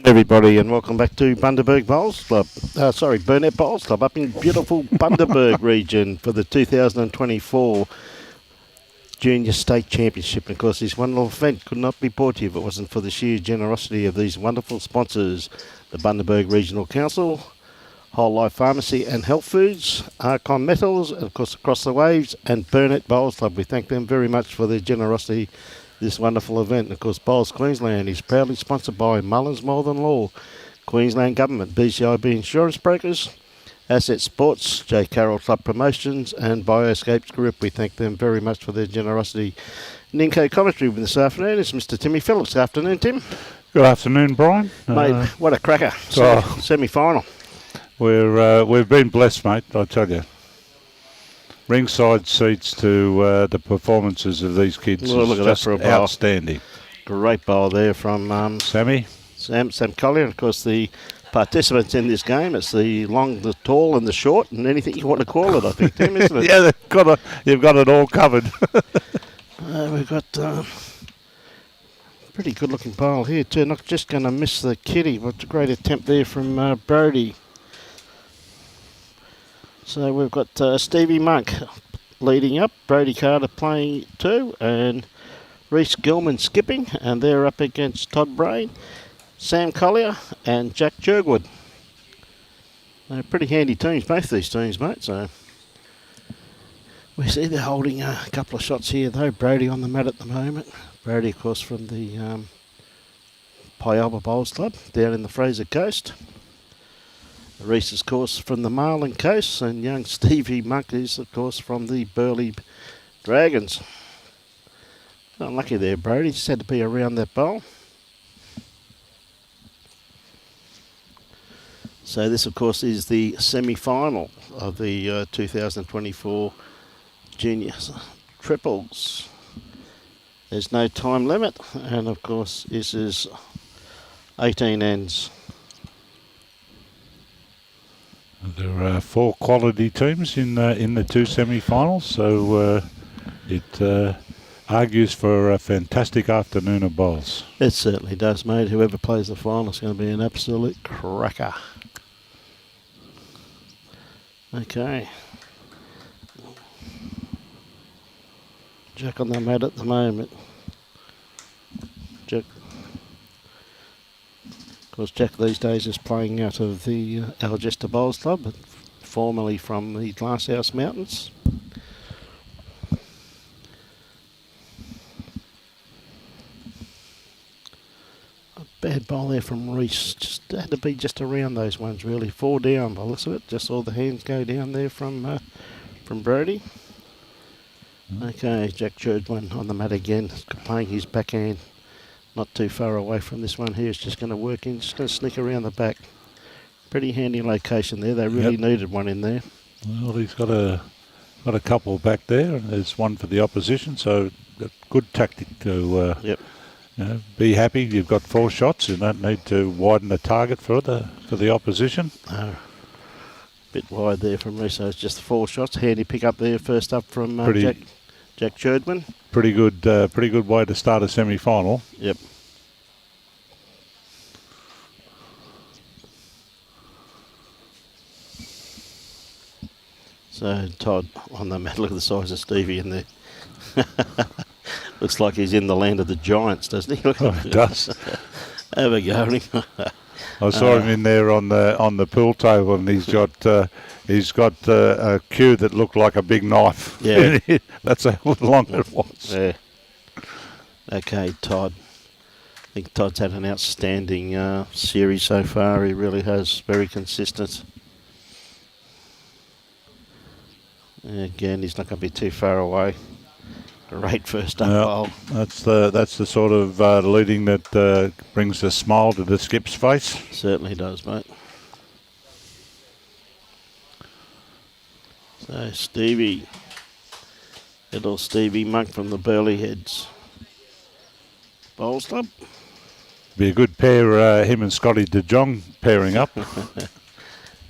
Everybody, and welcome back to Bundaberg Bowls Club. Burnett Bowls Club up in beautiful Bundaberg region for the 2024 Junior State Championship. And of course, this wonderful event could not be brought to you if it wasn't for the sheer generosity of these wonderful sponsors: the Bundaberg Regional Council, Wholelife Pharmacy and Healthfoods, Arcon Metals, and of course Across the Waves, and Burnett Bowls Club. We thank them very much for their generosity. This wonderful event. And of course, Bowls Queensland is proudly sponsored by Mullins More Than Law, Queensland Government, BCIB Insurance Brokers, Asset Sports, J. Carroll Club Promotions, and Bioscapes Group. We thank them very much for their generosity. Ninko commentary with this afternoon is Mr. Timmy Phillips. Good afternoon, Tim. Good afternoon, Brian. Mate, what a cracker. Semi-final. We've been blessed, mate, I tell you. Ringside seats to the performances of these kids is look at just that for a bowl. Outstanding. Great bowl there from Sam Collier. And of course, the participants in this game, it's the long, the tall, and the short, and anything you want to call it, I think, Tim, isn't it? Yeah, you've got it all covered. We've got pretty good-looking bowl here too. Not just going to miss the kitty, but a great attempt there from Brody. So we've got Stevie Monk leading up, Brody Carter playing too, and Rhys Gillman skipping, and they're up against Todd Brain, Sam Collier, and Jack Chirgwin. They're pretty handy teams, both these teams, mate. So we see they're holding a couple of shots here, though. Brody on the mat at the moment. Brody, of course, from the Pyalba Bowls Club down in the Fraser Coast. Rhys, of course, from the Marlin Coast, and young Stevie Monk is, of course, from the Burleigh Dragons. Unlucky there, Brody. Just had to be around that bowl. So this, of course, is the semi-final of the 2024 Junior Triples. There's no time limit, and of course, this is 18 ends. There are 4 quality teams in the 2 semi-finals, so it argues for a fantastic afternoon of bowls. It certainly does, mate. Whoever plays the final is going to be an absolute cracker. Okay. Jack on the mat at the moment. Jack. Of course, Jack these days is playing out of the Algesta Bowls Club, but formerly from the Glasshouse Mountains. A bad bowl there from Rhys. Just had to be just around those ones, really. 4 down by the looks of it. Just saw the hands go down there from Brody. Okay, Jack Chirgwin on the mat again, playing his backhand. Not too far away from this one here. It's just going to work in. Just going to sneak around the back. Pretty handy location there. They really needed one in there. Well, he's got a couple back there, and there's one for the opposition. So a good tactic to be happy. You've got 4 shots. You don't need to widen the target for the opposition. Bit wide there from Rhys. So it's just 4 shots. Handy pick up there. First up from Jack Chirgwin. Pretty good way to start a semi-final. Yep. So Todd on the mat. Look at the size of Stevie in there. Looks like he's in the land of the giants, doesn't he? Oh, it does. Have a go. I saw him in there on the pool table, and he's got a cue that looked like a big knife. Yeah. That's how long it was. Yeah. Okay, Todd. I think Todd's had an outstanding series so far. He really has. Very consistent. Again, he's not going to be too far away. Great first up bowl. That's the sort of leading that brings a smile to the skip's face. Certainly does, mate. So Stevie, little Stevie Monk from the Burley Heads. Bowls club. Be a good pair, him and Scotty De Jong pairing up.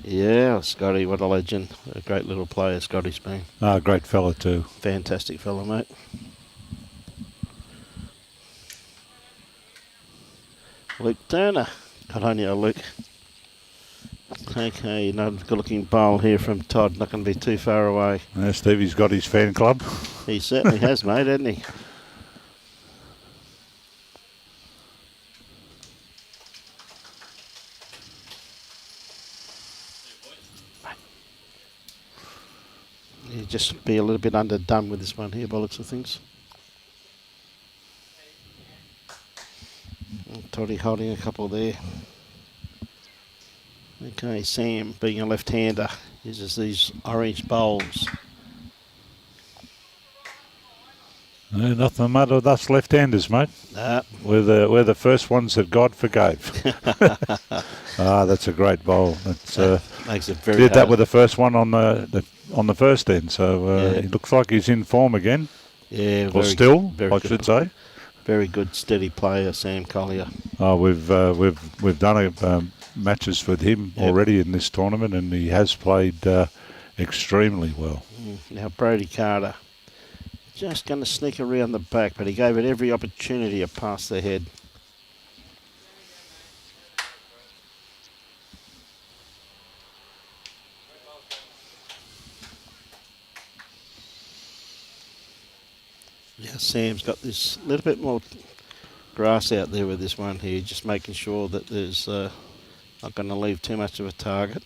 Yeah, Scotty, what a legend. A great little player, Scotty's been. Great fella too. Fantastic fella, mate. Luke Turner. Good on you, Luke. Okay, another good-looking bowl here from Todd. Not going to be too far away. Stevie's got his fan club. He certainly has, mate, hasn't he? You just be a little bit underdone with this one here, by the looks of things. Toddy holding a couple there. Okay, Sam, being a left-hander, uses these orange bowls. No, nothing the matter with us left-handers, mate. We're the first ones that God forgave. That's a great bowl. That's makes it very did hard. that with the first one on the first end, so he looks like he's in form again. Yeah, or still, very I good. should say. Very good, steady player, Sam Collier. We've done matches with him already in this tournament, and he has played extremely well. Now Brody Carter, just going to sneak around the back, but he gave it every opportunity to pass the head. Yeah, Sam's got this little bit more grass out there with this one here, just making sure that there's not going to leave too much of a target.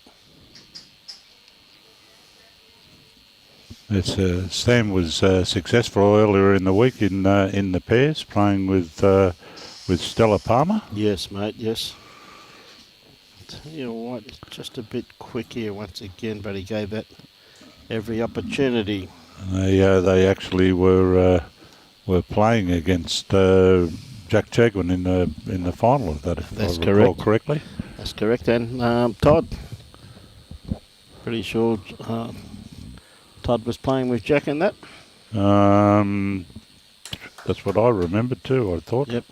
Sam was successful earlier in the week in the pairs, playing with Stella Palmer. Yes, mate, yes. Tell you what, just a bit quick here once again, but he gave that every opportunity. They actually were playing against Jack Chirgwin in the final of that, if I recall correctly. That's correct. And Todd, pretty sure Todd was playing with Jack in that. That's what I remembered too, I thought. Yep.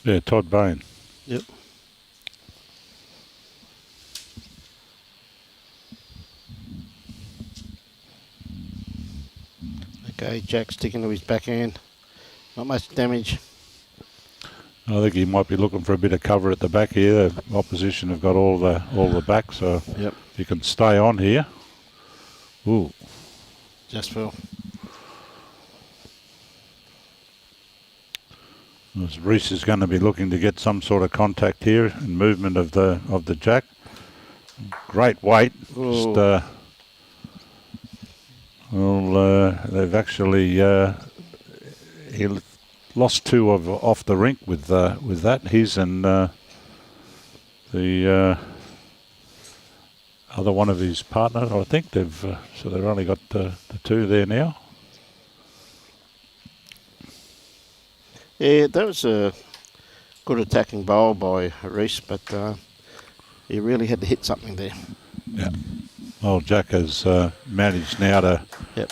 Yeah, Todd Brain. Yep. Okay, Jack sticking to his backhand. Not much damage. I think he might be looking for a bit of cover at the back here. The opposition have got all the back, so yep. You can stay on here. Ooh. Just fell. Rhys is going to be looking to get some sort of contact here and movement of the jack. Great weight. Just, they've actually he lost two off the rink with that. His and the other one of his partners. I think they've only got the two there now. Yeah, that was a good attacking bowl by Rhys, but he really had to hit something there. Yeah. Well, Jack has managed now to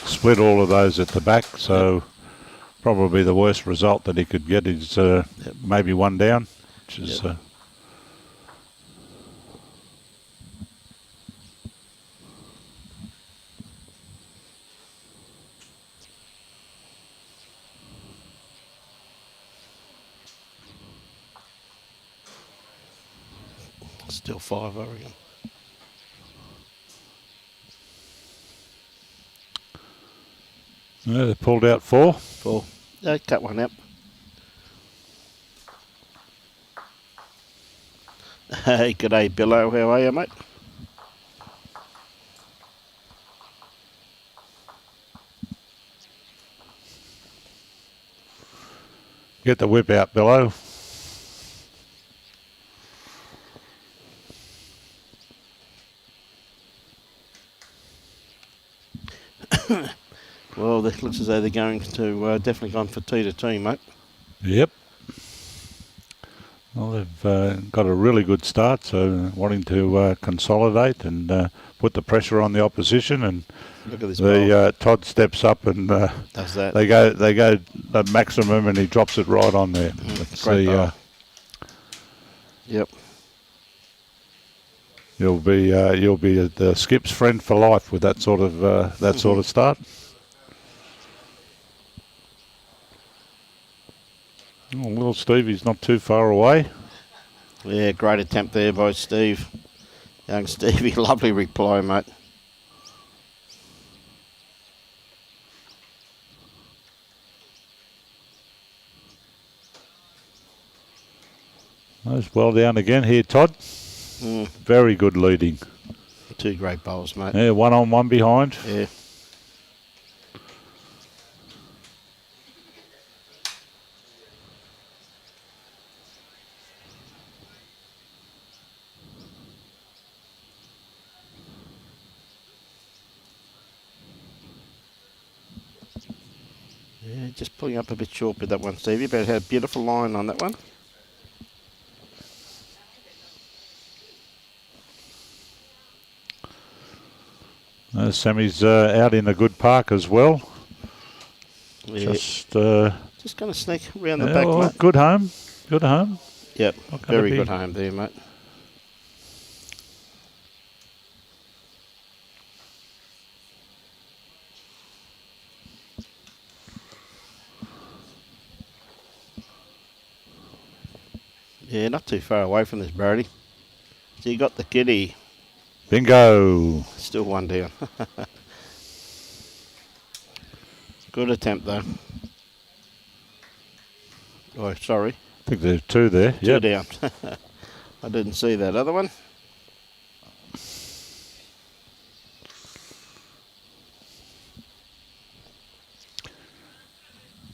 split all of those at the back, so probably the worst result that he could get is maybe one down, which is... Still 5, I reckon. Yeah, they pulled out 4. 4. Cut one out. Hey, g'day, Billo. How are you, mate? Get the whip out below. Well, it looks as though they're going to definitely gone for 2 to 2, mate. Yep. Well, they've got a really good start, so wanting to consolidate and put the pressure on the opposition. And look at this. Todd steps up and does that. They go the maximum, and he drops it right on there. Great yep. You'll be the skip's friend for life with that sort of start. Oh, little Stevie's not too far away. Yeah, great attempt there by Steve. Young Stevie, lovely reply, mate. That's well down again here, Todd. Very good leading. 2 great bowls, mate. Yeah, 1 on 1 behind. Yeah. Yeah, just pulling up a bit short with that one, Stevie, but had a beautiful line on that one. Sammy's out in a good park as well. Yeah. Just going to sneak around the back, well, mate. Good home. Good home. Yep, very good home there, mate. Yeah, not too far away from this, Brody. So you got the kitty. Bingo. Still 1 down. Good attempt, though. Oh, sorry. I think there's 2 there. 2 down. I didn't see that other one.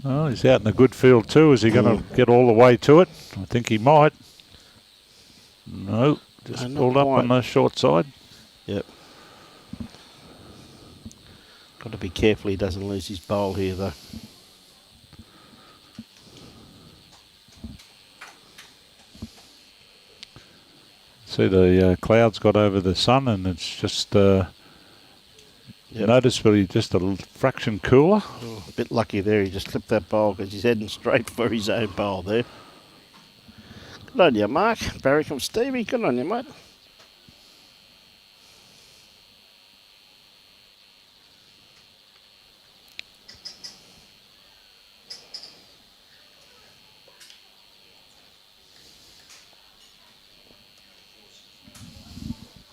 Oh, he's out in a good field too. Is he going to get all the way to it? I think he might. No, just pulled up on the short side. Yep. Got to be careful he doesn't lose his bowl here, though. See the clouds got over the sun, and it's just noticeably just a fraction cooler. Oh, a bit lucky there. He just clipped that bowl because he's heading straight for his own bowl there. Good on you, Mark. Barry from Stevie. Good on you, mate.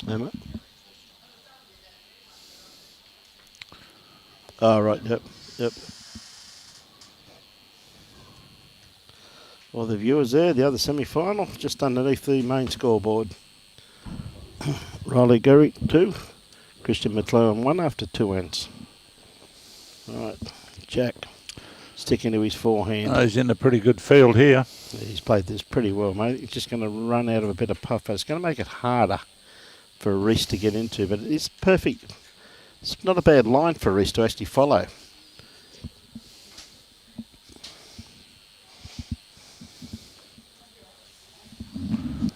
Emma. Oh, right, yep. Well, the viewers there, the other semi-final, just underneath the main scoreboard. Riley Gurry, 2. Christian McLaren, 1 after 2 ends. All right, Jack sticking to his forehand. He's in a pretty good field here. Yeah, he's played this pretty well, mate. He's just going to run out of a bit of puff. It's going to make it harder for Rhys to get into, but it's perfect. It's not a bad line for Rhys to actually follow.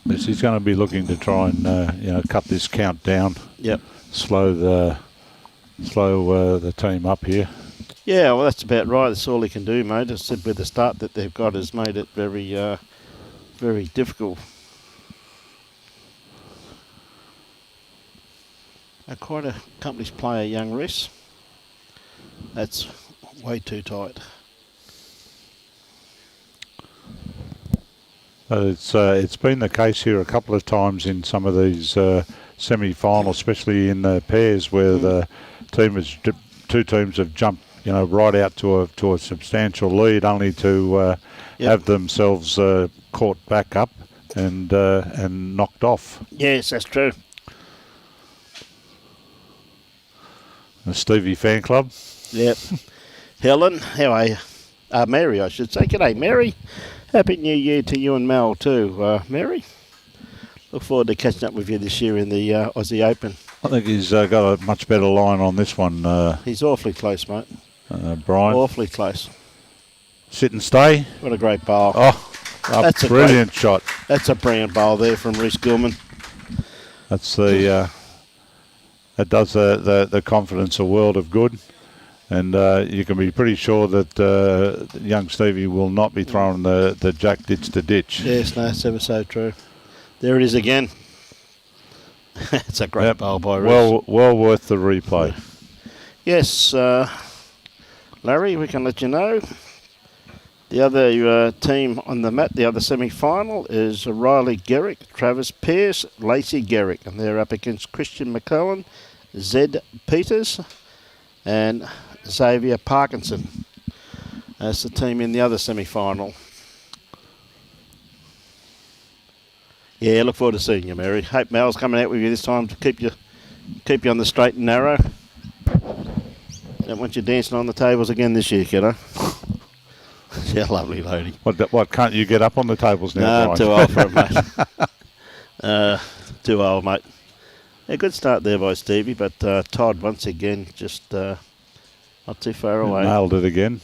Yes, he's going to be looking to try and cut this count down. Yep. Slow the team up here. Yeah, well, that's about right. That's all he can do, mate. As I said, with the start that they've got has made it very, very difficult. Quite a accomplished player, young Rhys. That's way too tight. It's been the case here a couple of times in some of these semi-finals, especially in pairs where the two teams have jumped right out to a substantial lead, only to have themselves caught back up and knocked off. Yes, that's true. The Stevie fan club. Yep. Helen, how are you? Mary, I should say. G'day, Mary. Happy New Year to you and Mel too, Mary. Look forward to catching up with you this year in the Aussie Open. I think he's got a much better line on this one. He's awfully close, mate. Brian. Awfully close. Sit and stay. What a great bowl. Oh, that's a brilliant shot. That's a brilliant bowl there from Rhys Gillman. That's the... It does the confidence a world of good. And you can be pretty sure that young Stevie will not be throwing the jack ditch to ditch. Yes, no, it's ever so true. There it is again. It's a great bowl by Rhys. Well worth the replay. Yes, Larry, we can let you know. The other team on the mat, the other semi-final, is Riley Garrick, Travis Pearce, Lacey Garrick. And they're up against Christian McCullen, Zed Peters, and Xavier Parkinson. That's the team in the other semi-final. Yeah, look forward to seeing you, Mary. Hope Mel's coming out with you this time to keep you on the straight and narrow. Don't want you dancing on the tables again this year, kiddo. She's a lovely lady. What, can't you get up on the tables now? No, I'm too old for it, mate. Too old, mate. A good start there by Stevie, but Todd, once again, just not too far away. Nailed it again.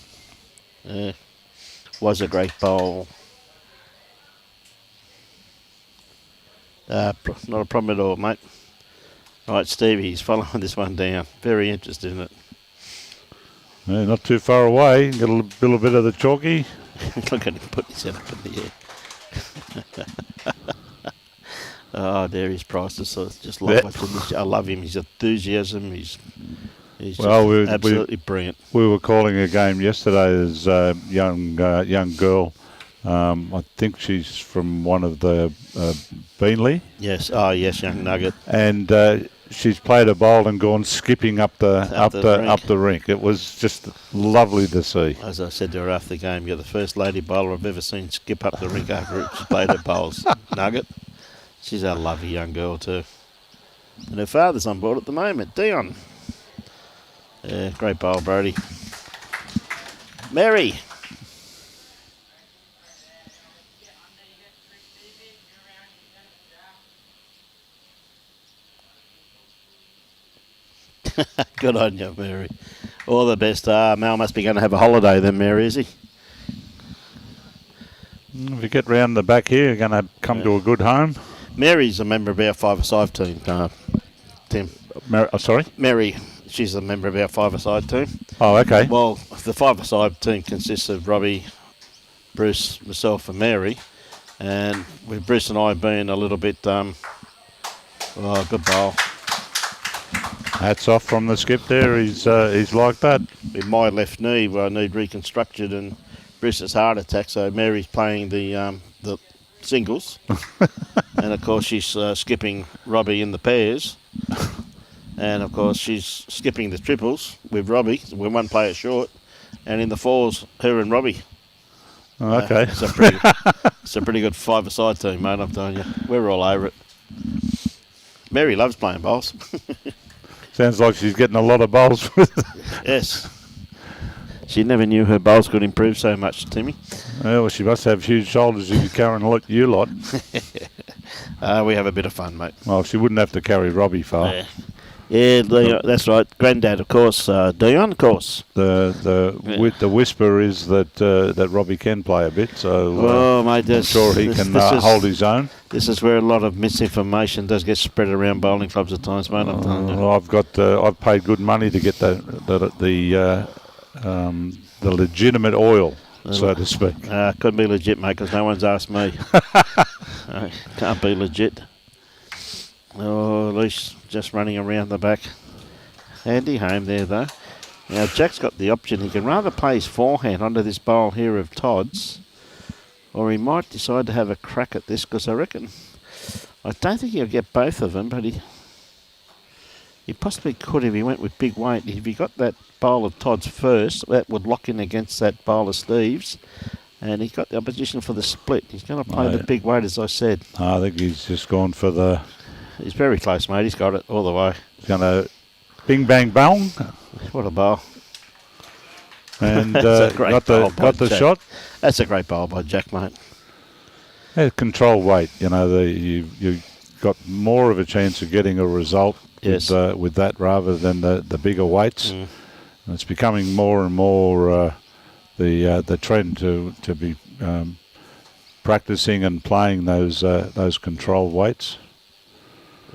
Yeah. Was a great bowl. Not a problem at all, mate. Right, Stevie, he's following this one down. Very interested in it. Yeah, not too far away. Got a little bit of the chalky. Look at him put his head up in the air. Oh, there he's priceless. So it's just love watching. I love him. His enthusiasm. He's absolutely brilliant. We were calling a game yesterday as a young girl. I think she's from one of the Beanley. Yes. Oh, yes, young nugget. And she's played a bowl and gone skipping up the rink. It was just lovely to see. As I said to her after the game, you're the first lady bowler I've ever seen skip up the rink after she played her bowls. Nugget. She's a lovely young girl too. And her father's on board at the moment, Dion. Yeah, great bowl, Brody. Mary. Good on you, Mary. All the best. Mal must be going to have a holiday then, Mary, is he? If you get round the back here, you're going to come to a good home. Mary's a member of our five-a-side team, Tim. Sorry? Mary, she's a member of our five-a-side team. Oh, okay. Well, the five-a-side team consists of Robbie, Bruce, myself and Mary. And with Bruce and I being a little bit, good bowl. Hats off from the skip there. He's like that. With my left knee, where I need reconstructed, and Bruce's heart attack, so Mary's playing the singles. And of course she's skipping Robbie in the pairs. And of course she's skipping the triples with Robbie. We're one player short. And in the fours, her and Robbie. Oh, okay. It's a pretty good five-a-side team, mate, I'm telling you. We're all over it. Mary loves playing bowls. Sounds like she's getting a lot of bowls. Yes. She never knew her bowls could improve so much, Timmy. Well, she must have huge shoulders if you're carrying you lot. We have a bit of fun, mate. Well, she wouldn't have to carry Robbie far. Yeah, that's right. Granddad, of course. Dion, of course. The whisper is that Robbie can play a bit, so mate, I'm sure he can hold his own. This is where a lot of misinformation does get spread around bowling clubs at times, mate. I'm telling you. I've paid good money to get the legitimate oil, so to speak. Couldn't be legit, mate, because no one's asked me. Can't be legit. Oh, Leash just running around the back. Handy home there, though. Now, Jack's got the option. He can rather play his forehand onto this bowl here of Todd's, or he might decide to have a crack at this, because I don't think he'll get both of them, but He possibly could if he went with big weight. If he got that bowl of Todd's first, that would lock in against that bowl of Steve's. And he's got the opposition for the split. He's going to play the big weight, as I said. I think he's just gone for the... He's very close, mate. He's got it all the way. He's going to bing, bang, bong. What a bowl. And got the shot. That's a great bowl by Jack, mate. Yeah, control weight. You know, you got more of a chance of getting a result with that rather than the bigger weights. And it's becoming more and more the trend to be practicing and playing those control weights.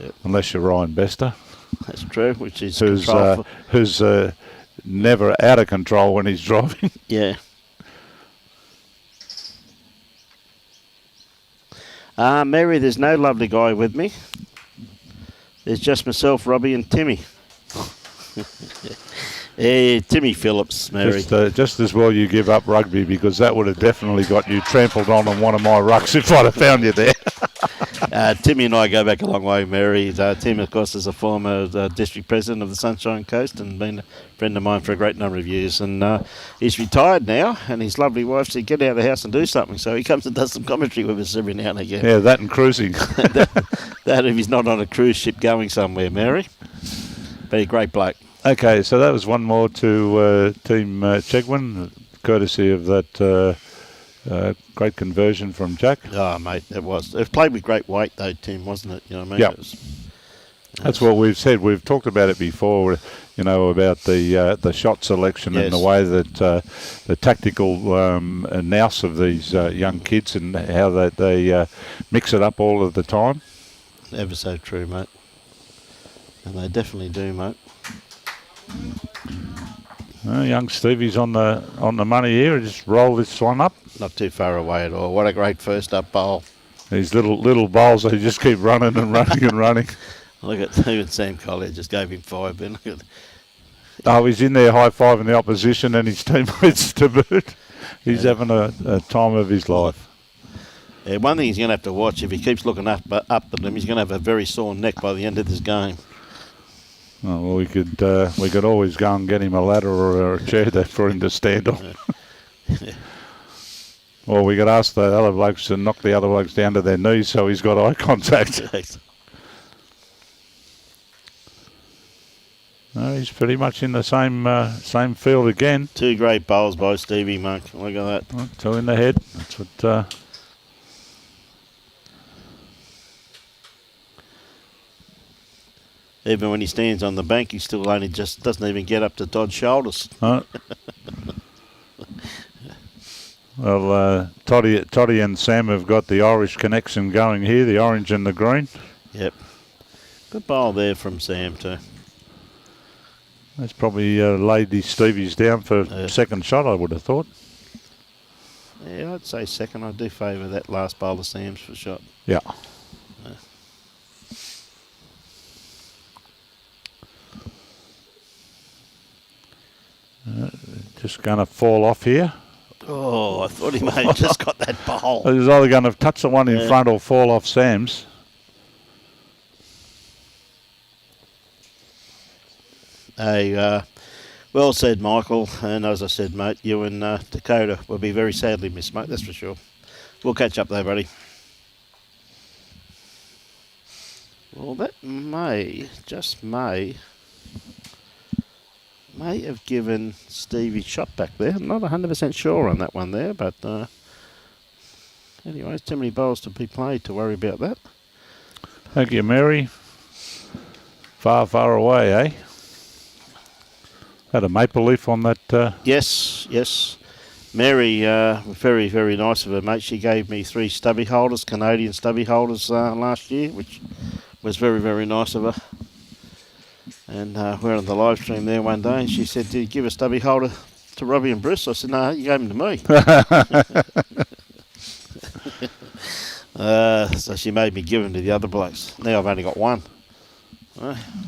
Yep. Unless you're Ryan Bester. That's true, which is who's never out of control when he's driving. Yeah. Mary, there's no lovely guy with me. There's just myself, Robbie, and Timmy. Hey, Timmy Phillips, Mary. Just as well you give up rugby, because that would have definitely got you trampled on one of my rucks if I'd have found you there. Timmy and I go back a long way, Mary. Tim, of course, is a former district president of the Sunshine Coast and been a friend of mine for a great number of years. And he's retired now, and his lovely wife said, get out of the house and do something. So he comes and does some commentary with us every now and again. Yeah, that and cruising. that if he's not on a cruise ship going somewhere, Mary. But a great bloke. Okay, so that was one more to Team Chirgwin, courtesy of that great conversion from Jack. Oh, mate, it was. It played with great weight, though, Tim, wasn't it? You know what I mean? Yeah. That's what we've said. We've talked about it before, you know, about the shot selection and the way that the tactical nous of these young kids and how they mix it up all of the time. Ever so true, mate. And they definitely do, mate. Young Stevie's on the money here. Just roll this one up. Not too far away at all. What a great first up bowl. These little bowls, they just keep running and running and running. Look at even Sam Collier just gave him 5. Look at. Oh, he's in there high-fiving the opposition and his teammates to boot. He's having a time of his life. Yeah, one thing he's going to have to watch, if he keeps looking up at them, he's going to have a very sore neck by the end of this game. Oh, well, we could always go and get him a ladder or a chair there for him to stand on. Yeah. Or we could ask the other blokes to knock the other blokes down to their knees so he's got eye contact. No, he's pretty much in the same field again. 2 great bowls by Stevie, Monk. Look at that. Well, 2 in the head. That's what. Even when he stands on the bank, he still only just doesn't even get up to Todd's shoulders. Well, Toddy and Sam have got the Irish connection going here, the orange and the green. Yep. Good bowl there from Sam too. That's probably laid these Stevies down for second shot, I would have thought. Yeah, I'd say second. I do favour that last bowl of Sam's for shot. Yeah. Just going to fall off here. Oh, I thought he may have just got that bowl. He's either going to touch the one in front or fall off Sam's. Hey, well said, Michael. And as I said, mate, you and Dakota will be very sadly missed, mate, that's for sure. We'll catch up though, buddy. Well, that just may have given Stevie shot back there. I'm not 100% sure on that one there, but anyways, too many bowls to be played to worry about that. Thank you, Mary. Far, far away, eh? Had a maple leaf on that. Yes. Mary, very, very nice of her, mate. She gave me 3 stubby holders, Canadian stubby holders last year, which was very, very nice of her. And we're on the live stream there one day, and she said, did you give a stubby holder to Robbie and Bruce? I said, no, you gave them to me. So she made me give them to the other blokes. Now I've only got 1.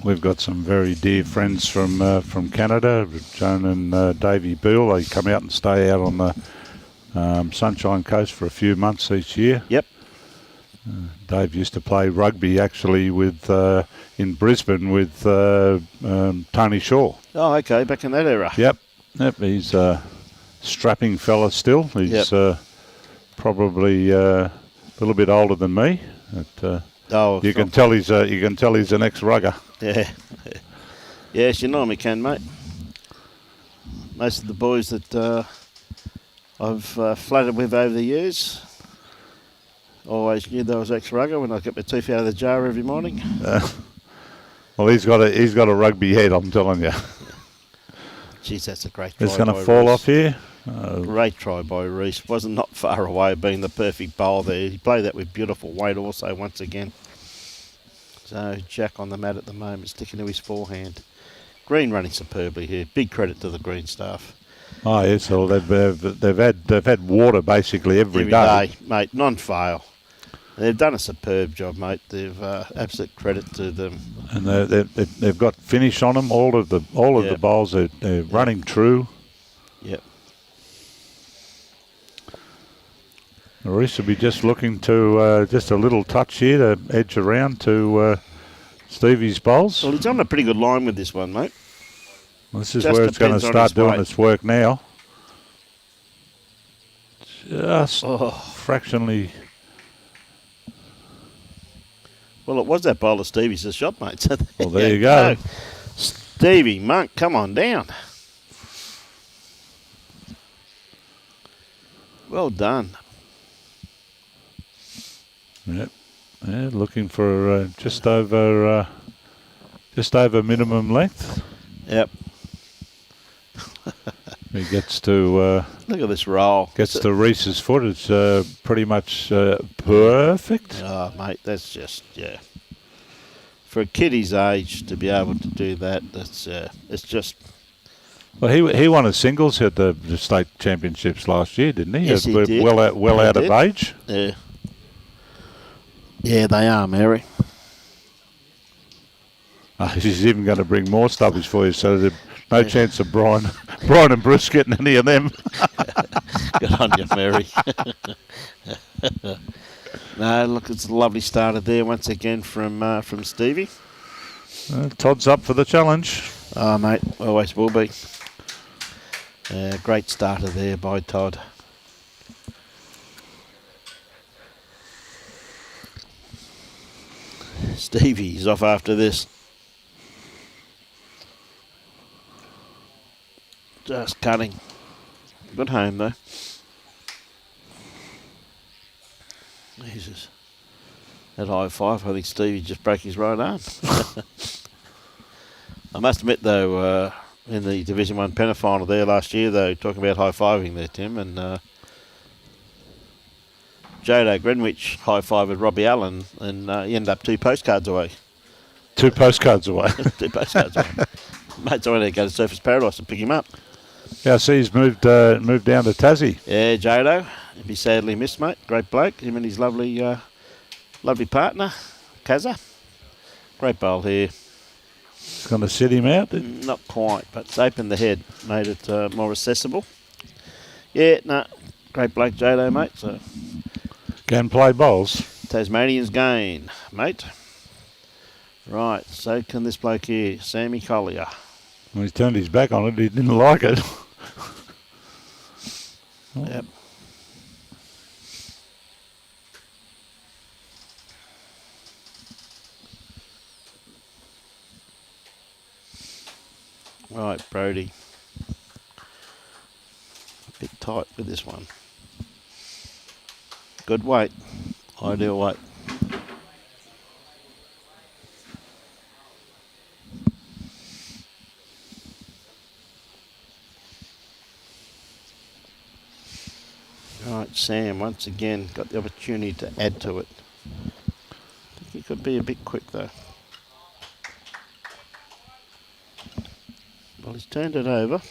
We've got some very dear friends from Canada, Joan and Davey Beale. They come out and stay out on the Sunshine Coast for a few months each year. Yep. Dave used to play rugby actually with in Brisbane with Tony Shaw. Oh, okay, back in that era. Yep. He's a strapping fella still. He's probably a little bit older than me. But, you can tell he's an ex-rugger. Yeah. Yes, you normally can, mate. Most of the boys that I've flattered with over the years always knew that I was ex-rugger when I get my teeth out of the jar every morning. Well, he's got a rugby head, I'm telling you. Jeez, that's a great try. It's going to fall off here. Great try by Rhys. Wasn't not far away of being the perfect bowl there. He played that with beautiful weight also once again. So Jack on the mat at the moment, sticking to his forehand. Green running superbly here. Big credit to the Green staff. Oh yes, well they've had water basically every day, mate. Non-fail. They've done a superb job, mate. They've absolute credit to them. And they've got finish on them. All of the bowls they're running true. Yep. Rhys will be just looking to just a little touch here to edge around to Stevie's bowls. Well, he's on a pretty good line with this one, mate. Well, this is where it's going to start doing its work now. Just fractionally. Well, it was that bowl of Stevie's that shot, mate. So well, there you go. Stevie Monk, come on down. Well done. Yep. Yeah, looking for just over minimum length. Yep. He gets to look at this roll. Gets to Rhys's foot. It's pretty much perfect. Oh, mate, that's just for a kid his age to be able to do that. That's it's just. Well, he won a singles at the state championships last year, didn't he? Yes, he did. Well out of age. Yeah. Yeah, they are, Mary. He's even going to bring more stubbies for you, so there's no chance of Brian and Bruce getting any of them. Good on you, Mary. No, look, it's a lovely starter there once again from Stevie. Todd's up for the challenge. Oh, mate, always will be. Great starter there by Todd. Stevie's off after this. Just cutting. Good home though. Jesus. That high five, I think Stevie just broke his right arm. I must admit though, in the Division 1 Penna final there last year though, talking about high-fiving there, Tim, and Jodo Greenwich high-fived Robbie Allen, and he ended up 2 postcards away. 2 postcards away. 2 postcards away. Mates, I went to go to Surfers Paradise and pick him up. Yeah, I see he's moved down to Tassie. Yeah, Jodo. He'll be sadly missed, mate. Great bloke. Him and his lovely partner, Kazza. Great bowl here. It's going to sit him out? Not quite, but it's opened the head, made it more accessible. Yeah, no, great bloke, Jodo, mate. So can play bowls. Tasmanians gain, mate. Right, so can this bloke here, Sammy Collier. When he turned his back on it, he didn't like it. Yep. Right, Brody. A bit tight with this one. Good weight. Ideal weight. Right, Sam once again got the opportunity to add to it. I think he could be a bit quick though. Well, he's turned it over.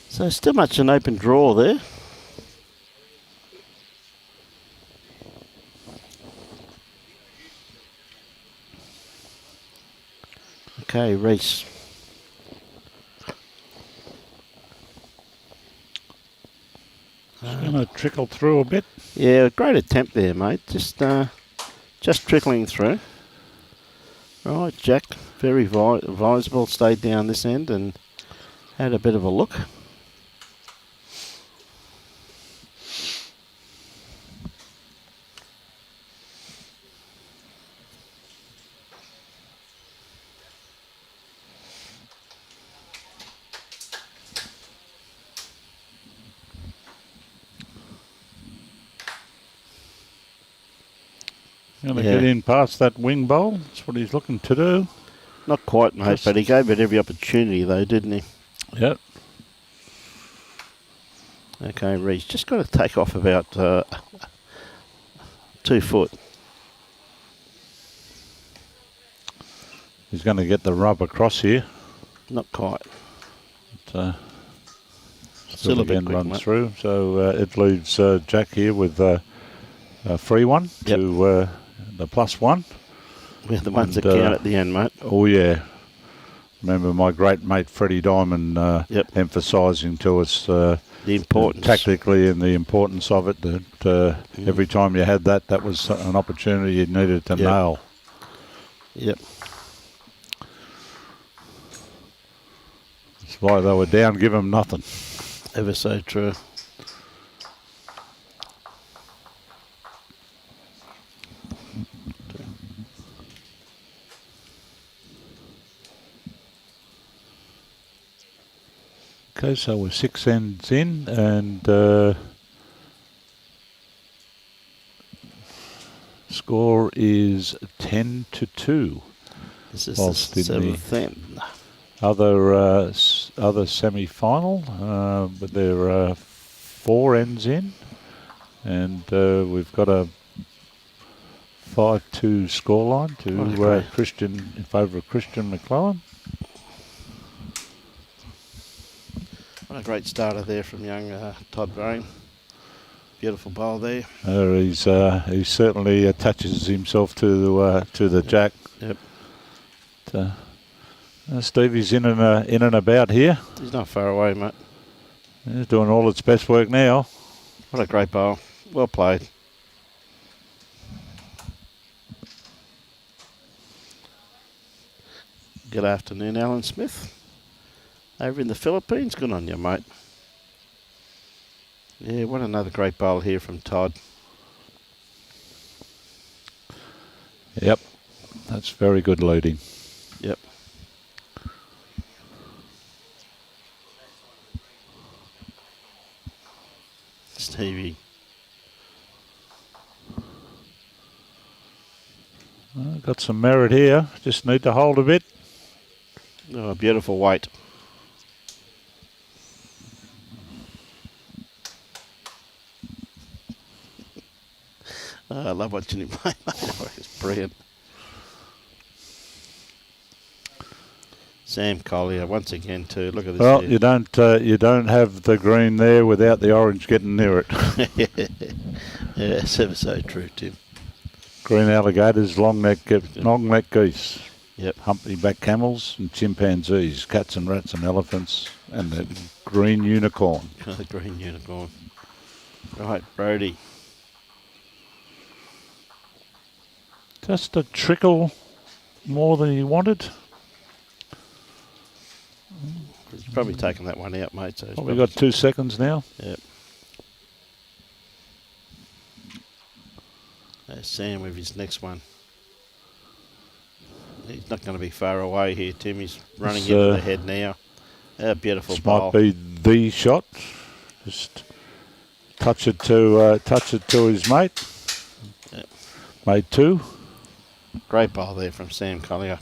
So still much an open draw there. Okay, Rhys. Just going to trickle through a bit. Yeah, great attempt there, mate. Just trickling through. Right, Jack, very visible, stayed down this end and had a bit of a look. Going to get in past that wing bowl. That's what he's looking to do. Not quite, mate, but he gave it every opportunity, though, didn't he? Yep. Okay, Rhys, just got to take off about 2 foot. He's going to get the rub across here. Not quite. But, Still a bit quick, runs mate. through. So it leaves Jack here with a free one to the +1. We're the ones that count at the end, mate. Oh, yeah. Remember my great mate Freddie Diamond emphasising to us the importance. Tactically and the importance of it, that every time you had that was an opportunity you needed to nail. Yep. That's why they were down, give them nothing. Ever so true. Okay, so we're 6 ends in, and score is 10-2. This is the 7th end. Other semi-final, but there are 4 ends in, and we've got a 5-2 scoreline to Christian in favour of Christian McClellan. What a great starter there from young Todd Brain. Beautiful bowl there. He certainly attaches himself to the jack. Yep. Stevie's in and about here. He's not far away, mate. He's doing all its best work now. What a great bowl. Well played. Good afternoon, Alan Smith. Over in the Philippines. Good on you, mate. Yeah, what another great bowl here from Todd. Yep. That's very good leading. Yep. Stevie. Got some merit here. Just need to hold a bit. Oh, a beautiful weight. I love watching him play. It's brilliant. Sam Collier once again too. Look at this. Well, here. you don't have the green there without the orange getting near it. Yeah, it's ever so true, Tim. Green alligators, long neck geese. Yep. Humpback camels and chimpanzees, cats and rats and elephants, and the green unicorn. The green unicorn. Right, Brody. Just a trickle more than he wanted. He's probably taken that one out, mate. So We've got 2 seconds now. Yep. There's Sam with his next one. He's not going to be far away here, Tim. He's running into the head now. A beautiful bowl. Might be the shot. Just touch it to his mate. Yep. Made 2. Great bowl there from Sam Collier.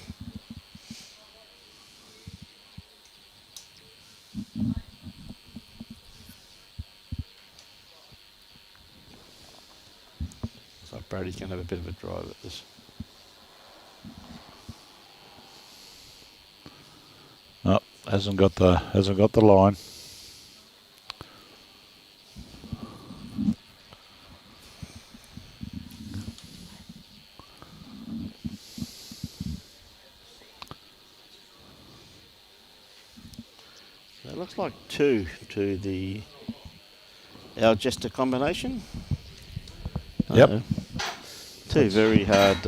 Looks like Brody's going to have a bit of a drive at this. No, hasn't got the line. looks like 2 to the Algester combination. Yep. 2 very hard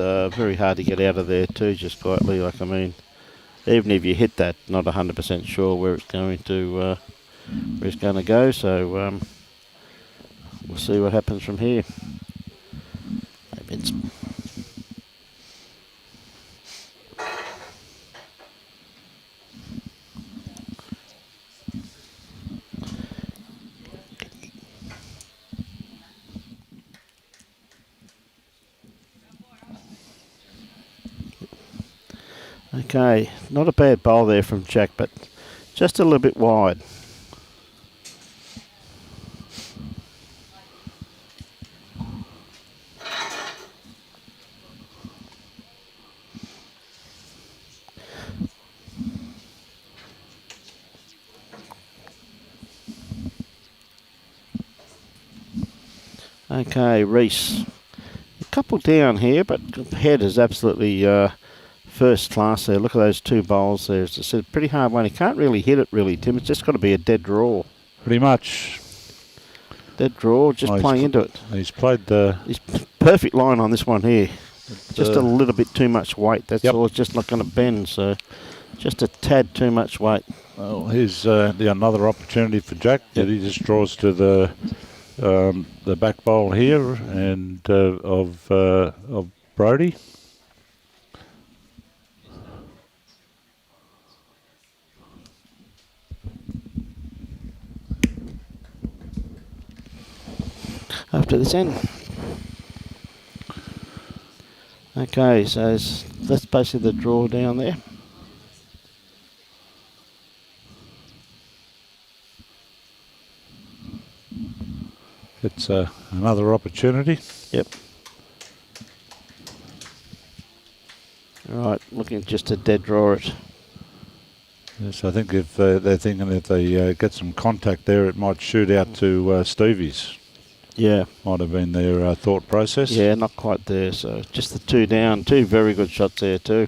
to get out of there too, just quietly. Like, I mean, even if you hit that, not 100% sure where it's going to go. So we'll see what happens from here. Hey, Vince. Okay, not a bad bowl there from Jack, but just a little bit wide. Okay, Rhys. A couple down here, but head is absolutely first class there. Look at those 2 bowls there. It's a pretty hard one. He can't really hit it, really, Tim. It's just got to be a dead draw. Pretty much. Dead draw, just playing into it. He's played the... He's perfect line on this one here. Just a little bit too much weight. That's all. It's just not going to bend, so just a tad too much weight. Well, here's another opportunity for Jack that he just draws to the back bowl here and of Brody. After this end. Okay, so that's basically the draw down there. It's another opportunity. Yep. All right, looking just to dead draw it. Yes, I think if they're thinking if they get some contact there, it might shoot out to Stevie's. Yeah. Might have been their thought process. Yeah, not quite there. So just the 2 down. 2 very good shots there too.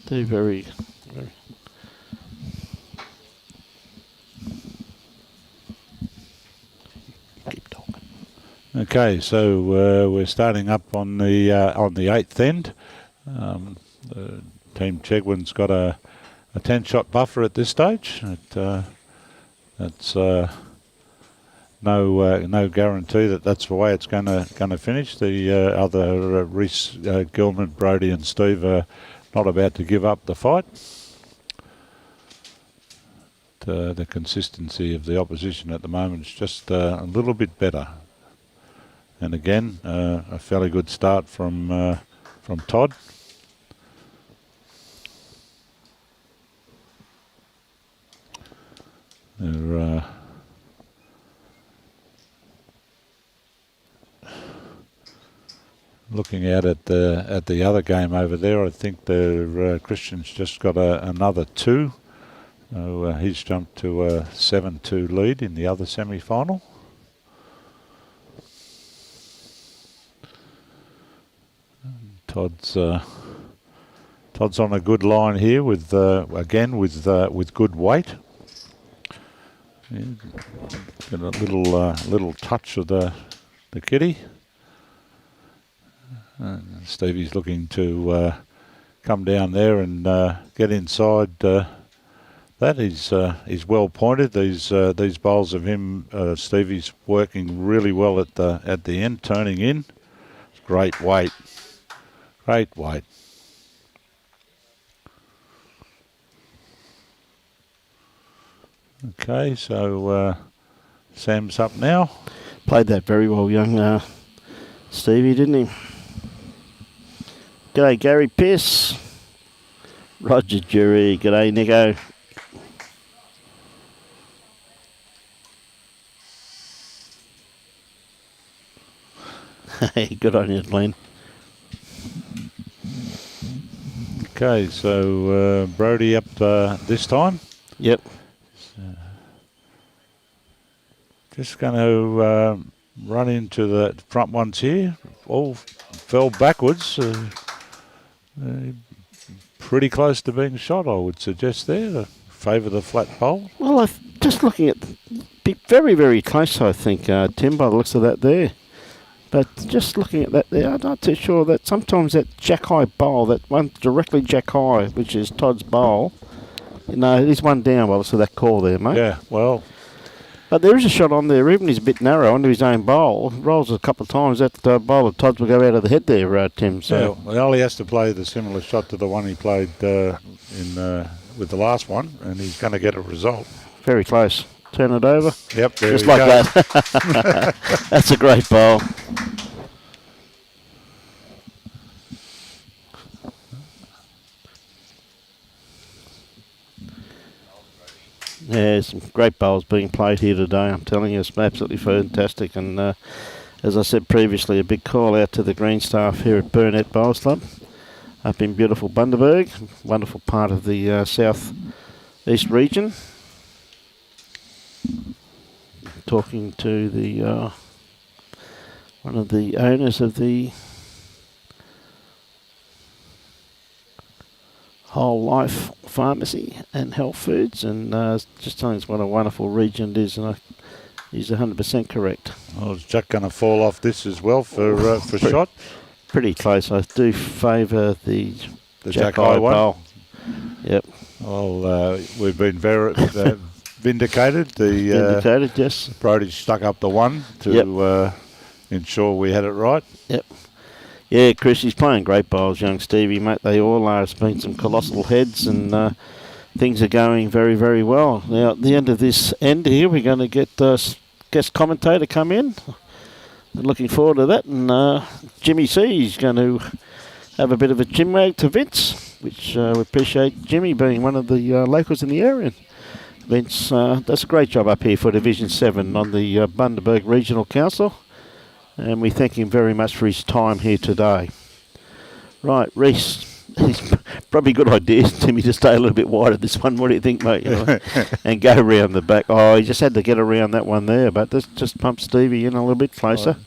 2 very. Keep talking. Okay, so we're starting up on the 8th end. The Team Chirgwin's got a 10-shot buffer at this stage. That's no guarantee that that's the way it's going to finish. The other Rhys Gillman, Brody, and Steve are not about to give up the fight. The consistency of the opposition at the moment is just a little bit better. And again, a fairly good start from Todd. They're looking out at the other game over there. I think the Christian's just got another 2. So he's jumped to a 7-2 lead in the other semi-final. Todd's on a good line here with again with good weight. Yeah, got a little touch of the kitty. Stevie's looking to come down there and get inside. That is well pointed. These bowls of him, Stevie's working really well at the end, turning in. It's great weight. Great weight. Okay, so Sam's up now. Played that very well, young Stevie, didn't he? G'day, Gary Pearce. Roger Jury. G'day, Nico. Hey, good on you, Glenn. Okay, so Brody up this time. Yep. Just going to run into the front ones here. All fell backwards. pretty close to being shot, I would suggest there, to favour the flat bowl. Well, just looking at, be very, very close, I think, Tim, by the looks of that there. But just looking at that there, I'm not too sure that sometimes that jack high bowl, that one directly jack high, which is Todd's bowl, he's one down by the looks of that call there, mate. Yeah, well. But there is a shot on there, even he's a bit narrow under his own bowl. Rolls a couple of times, that bowl of Todd's will go out of the head there, Tim. So. Yeah, well, he has to play the similar shot to the one he played with the last one, and he's going to get a result. Very close. Turn it over. Yep, there just we like go. That. That's a great bowl. Yeah, some great bowls being played here today. I'm telling you, it's absolutely fantastic. And as I said previously, a big call out to the green staff here at Burnett Bowls Club up in beautiful Bundaberg, wonderful part of the south east region. Talking to the one of the owners of the Wholelife Pharmacy and Healthfoods, and just telling us what a wonderful region it is, and he's 100% correct. Well, is Jack going to fall off this as well for shot? Pretty close. I do favour the Jack High one. Bowl. Yep. Well, we've been very vindicated. Vindicated, yes. Brody stuck up the one to ensure we had it right. Yep. Yeah, Chris, he's playing great bowls, young Stevie, mate. They all are. It's been some colossal heads, and things are going very, very well. Now, at the end of this end here, we're going to get guest commentator come in. Looking forward to that. And Jimmy C is going to have a bit of a chinwag to Vince, which we appreciate Jimmy being one of the locals in the area. Vince does a great job up here for Division 7 on the Bundaberg Regional Council. And we thank him very much for his time here today. Right, Rhys, it's probably a good idea, Timmy, to stay a little bit wider this one. What do you think, mate? And go around the back. Oh, he just had to get around that one there, but this just pumps Stevie in a little bit closer.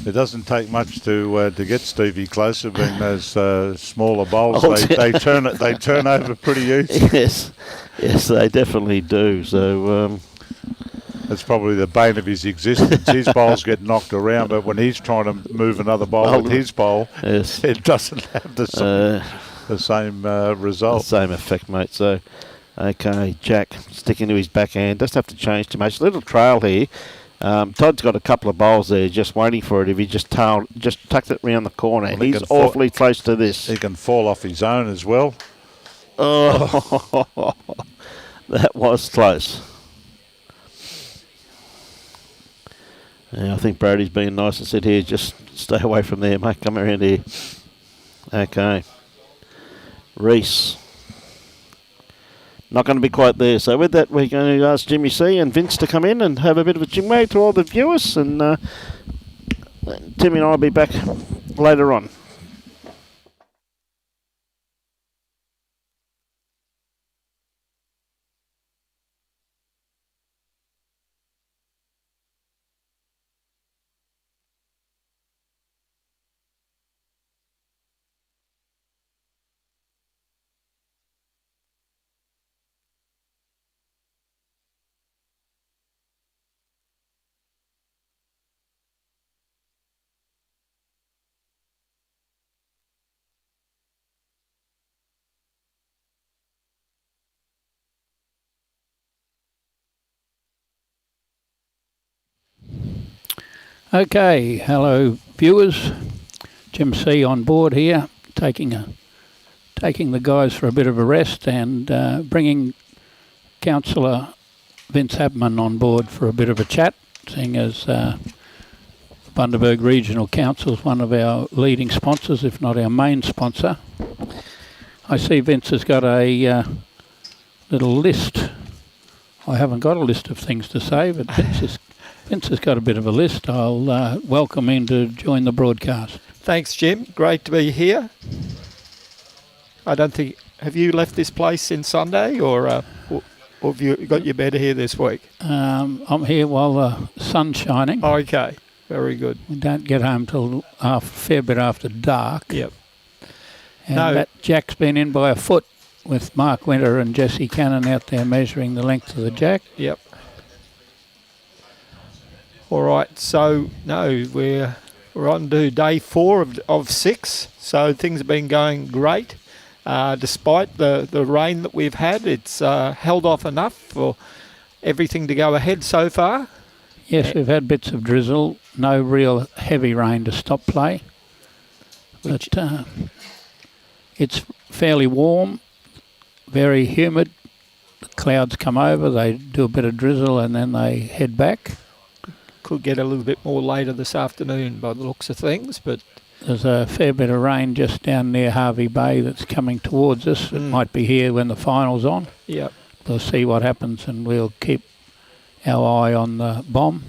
It doesn't take much to get Stevie closer, being those smaller bowls. They turn over pretty easy. Yes, they definitely do. So. That's probably the bane of his existence. His bowls get knocked around, but when he's trying to move another bowl with his bowl, it doesn't have the same result. The same effect, mate. So, okay, Jack sticking to his backhand. Doesn't have to change too much. Little trail here. Todd's got a couple of bowls there, just waiting for it. If he just tucked it round the corner, well, he's awfully close to this. He can fall off his own as well. Oh, that was close. Yeah, I think Brody's being nice and said, here, just stay away from there, mate. Come around here. Okay. Rhys. Not going to be quite there. So with that, we're going to ask Jimmy C and Vince to come in and have a bit of a chinwag to all the viewers. And Timmy and I will be back later on. Okay, hello viewers. Jim C on board here, taking the guys for a bit of a rest, and bringing Councillor Vince Abman on board for a bit of a chat, seeing as Bundaberg Regional Council is one of our leading sponsors, if not our main sponsor. I see Vince has got a little list. I haven't got a list of things to say, but Vince has got a bit of a list. I'll welcome him to join the broadcast. Thanks, Jim. Great to be here. I don't think... Have you left this place since Sunday, or have you got your bed here this week? I'm here while the sun's shining. Okay, very good. We don't get home till a fair bit after dark. Yep. And that Jack's been in by a foot. with Mark Winter and Jesse Cannon out there measuring the length of the jack. Yep. All right, so no, we're on to day 4 of 6. So things have been going great. Despite the rain that we've had, it's held off enough for everything to go ahead so far. Yes, we've had bits of drizzle, no real heavy rain to stop play. But it's fairly warm, very humid. The clouds come over, they do a bit of drizzle and then they head back. Could get a little bit more later this afternoon by the looks of things, but there's a fair bit of rain just down near Harvey Bay that's coming towards us. It might be here when the final's on. Yep. We'll see what happens and we'll keep our eye on the bomb.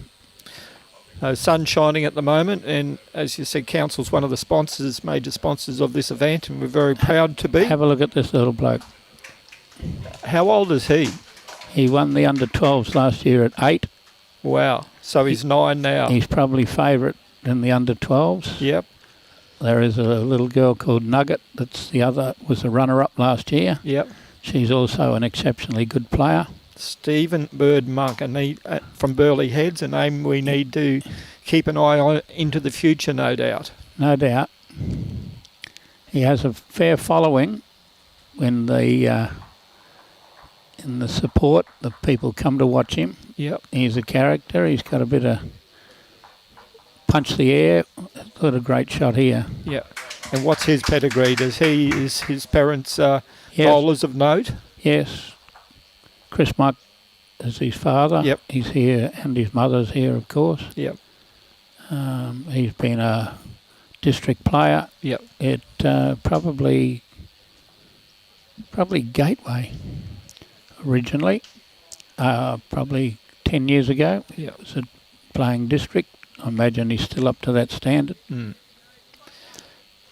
Sun shining at the moment, and as you said, Council's one of the sponsors, major sponsors of this event, and we're very proud to be. Have a look at this little bloke. How old is he? He won the under-12s last year at 8. Wow, so he's 9 now. He's probably favourite in the under-12s. Yep. There is a little girl called Nugget was a runner-up last year. Yep. She's also an exceptionally good player. Stephen Bird-Monk from Burleigh Heads, a name we need to keep an eye on into the future, no doubt. No doubt. He has a fair following when in the support. The people come to watch him. Yep. He's a character. He's got a bit of punch the air. Got a great shot here. Yeah. And what's his pedigree? Is his parents Yes. bowlers of note? Yes. Chris Muck is his father. Yep. He's here, and his mother's here, of course. Yep. He's been a district player. Yep. At probably Gateway originally, probably 10 years ago. Yep. He was playing district. I imagine he's still up to that standard. Mm.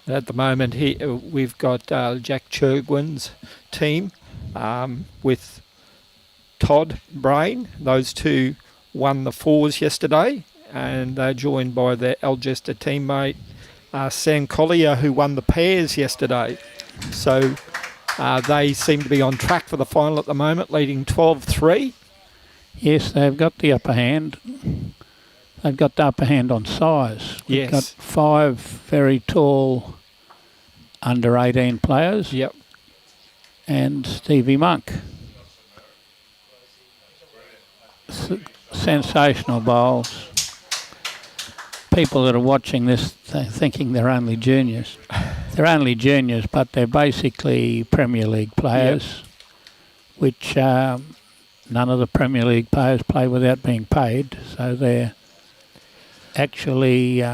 At the moment, we've got Jack Chirgwin's team with Todd Brain. Those two won the 4s yesterday, and they're joined by their Algester teammate Sam Collier, who won the pairs yesterday. So they seem to be on track for the final at the moment, leading 12-3. Yes, they've got the upper hand. They've got the upper hand on size. Yes. They've got 5 very tall under 18 players. Yep. And Stevie Monk. Sensational bowls. People that are watching this thinking they're only juniors. They're only juniors, but they're basically Premier League players, which none of the Premier League players play without being paid. So they're actually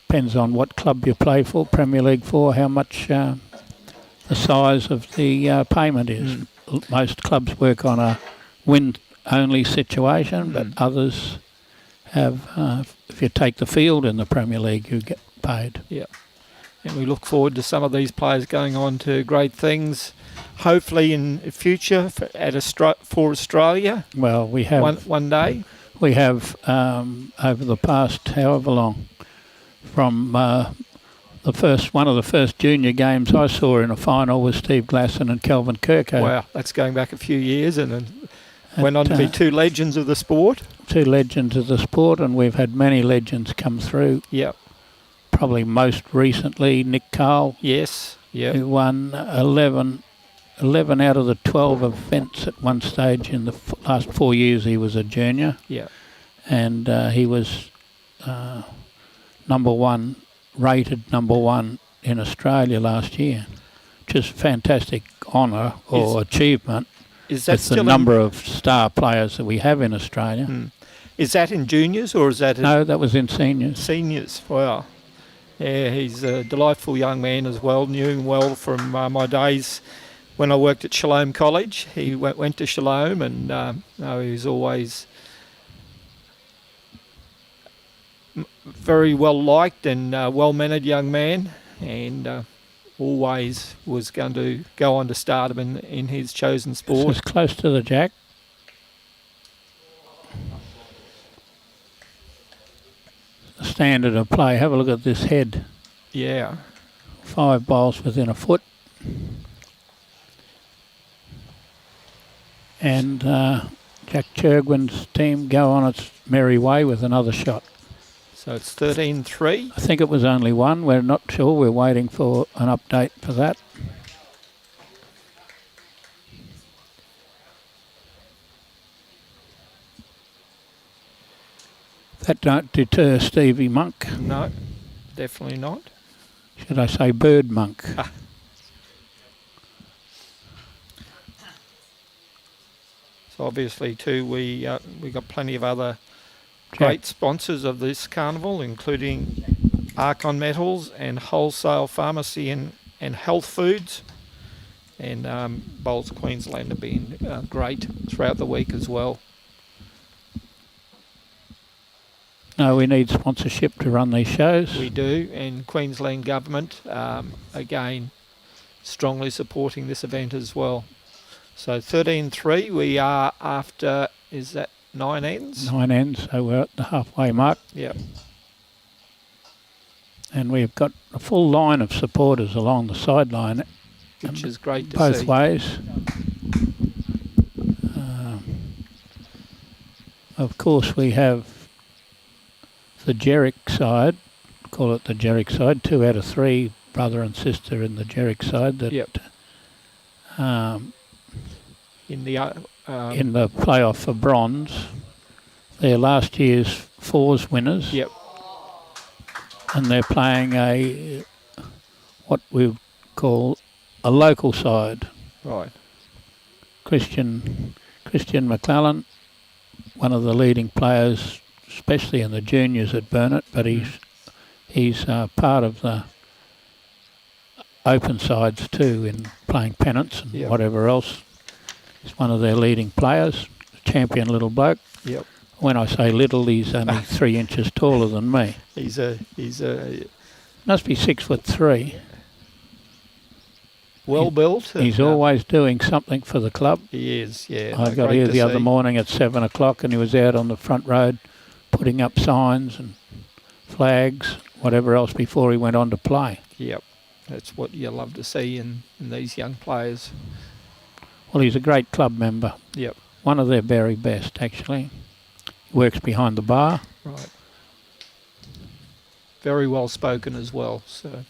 depends on what club you play for, Premier League for, how much the size of the payment is. Most clubs work on a win-only situation, but others have, if you take the field in the Premier League, you get paid. Yeah. And we look forward to some of these players going on to great things, hopefully in the future for Australia. Well, we have one day. We have over the past however long, from one of the first junior games I saw in a final was Steve Glasson and Kelvin Kirko. Wow, that's going back a few years, and went on to be 2 legends of the sport. 2 legends of the sport, and we've had many legends come through. Yep. Probably most recently Nick Carl. Yes. Yeah. Who won 11 out of the 12 events at one stage in the last 4 years he was a junior. Yeah. And he was rated number one in Australia last year. Just fantastic honour or achievement. Is that with still the number of star players that we have in Australia? Is that in juniors or is that No, that was in seniors. Seniors? Wow. Yeah, he's a delightful young man as well. Knew him well from my days when I worked at Shalom College. He went to Shalom, and he was always very well liked and well mannered young man, and always was going to go on to stardom in his chosen sport. This is close to the jack. The standard of play. Have a look at this head. Yeah. 5 bowls within a foot. And Jack Chirgwin's team go on its merry way with another shot. So it's 13-3. I think it was only one. We're not sure. We're waiting for an update for that. That don't deter Stevie Monk. No, definitely not. Should I say Bird-Monk? So obviously too, we got plenty of other great sponsors of this carnival, including Arcon Metals and Wholesale Pharmacy and Healthfoods. And Bowls Queensland have been great throughout the week as well. No, we need sponsorship to run these shows. We do, and Queensland Government, again, strongly supporting this event as well. So 13-3, we are after, is that 9 ends? 9 ends, so we're at the halfway mark. Yep. And we've got a full line of supporters along the sideline. Which is great to both see. Both ways. Of course, we have the Jerrick side, call it the Jerrick side, 2 out of 3 brother and sister in the Jerrick side that in the playoff for bronze. They're last year's fours winners. Yep. And they're playing what we call a local side. Right. Christian McClellan, one of the leading players, especially in the juniors at Burnett, but he's part of the open sides too in playing pennants and whatever else. He's one of their leading players, a champion little bloke. Yep. When I say little, he's only 3 inches taller than me. He's a must be 6'3". Well built. He's always doing something for the club. He is, yeah. I got here the other morning at 7 o'clock and he was out on the front road putting up signs and flags, whatever else, before he went on to play. Yep. That's what you love to see in these young players. Well, he's a great club member. Yep. One of their very best, actually. Works behind the bar. Right. Very well spoken as well, so.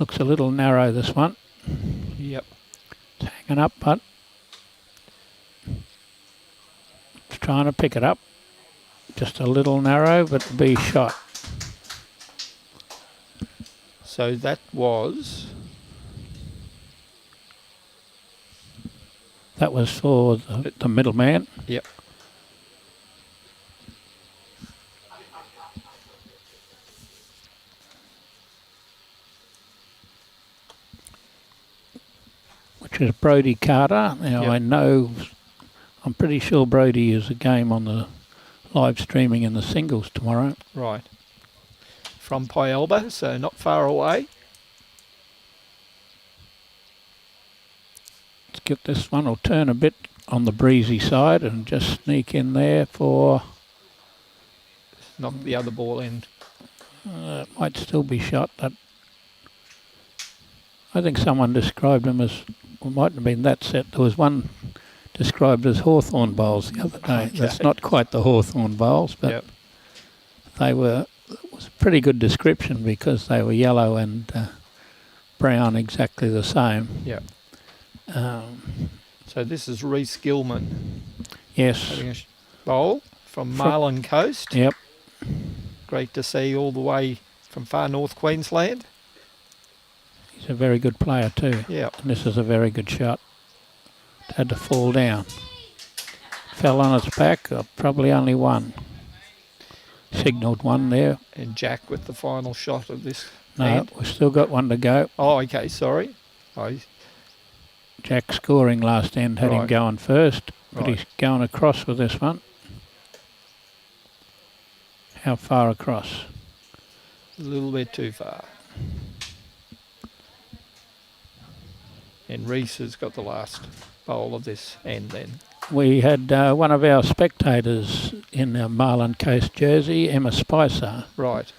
Looks a little narrow, this one. Yep. It's hanging up, but it's trying to pick it up. Just a little narrow, but be shot. So that was? That was for the middleman. Yep. Which is Brody Carter. Now I know, I'm pretty sure Brody is a game on the live streaming in the singles tomorrow. Right. From Pyalba, so not far away. Let's get this one. I'll turn a bit on the breezy side and just sneak in there for... Knock the other ball in. It might still be shot. But I think someone described them as... Well, mightn't have been that set. There was one described as Hawthorn bowls the other day. Okay. That's not quite the Hawthorn bowls, but they were... It was a pretty good description because they were yellow and brown, exactly the same. Yep. So this is Rhys Gillman. Yes. Having a bowl from Marlin Coast. Yep. Great to see all the way from far north Queensland. He's a very good player too. Yep. And this is a very good shot. It had to fall down. Fell on its back, probably only one. Signalled one there. And Jack with the final shot of this. No, hand. we've still got one to go. Oh, okay, sorry. Jack scoring last end had him going first, but he's going across with this one. How far across? A little bit too far. And Rhys has got the last bowl of this end then. we had one of our spectators in our Marlin Coast jersey, Emma Spicer. Right.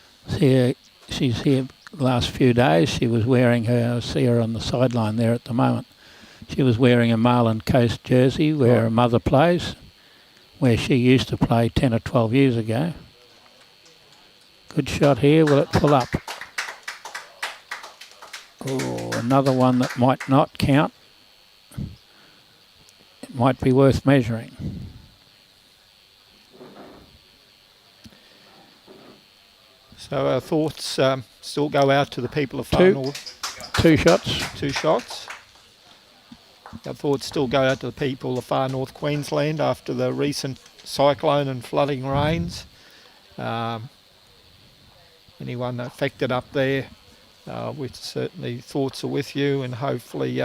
She's here the last few days. She was wearing I see her on the sideline there at the moment. She was wearing a Marlin Coast jersey where her mother plays, where she used to play 10 or 12 years ago. Good shot here. Will it pull up? Oh, another one that might not count. It might be worth measuring. So our thoughts still go out to the people of Far North. 2 shots. 2 shots. Our thoughts still go out to the people of Far North Queensland after the recent cyclone and flooding rains. Anyone affected up there, we certainly thoughts are with you, and hopefully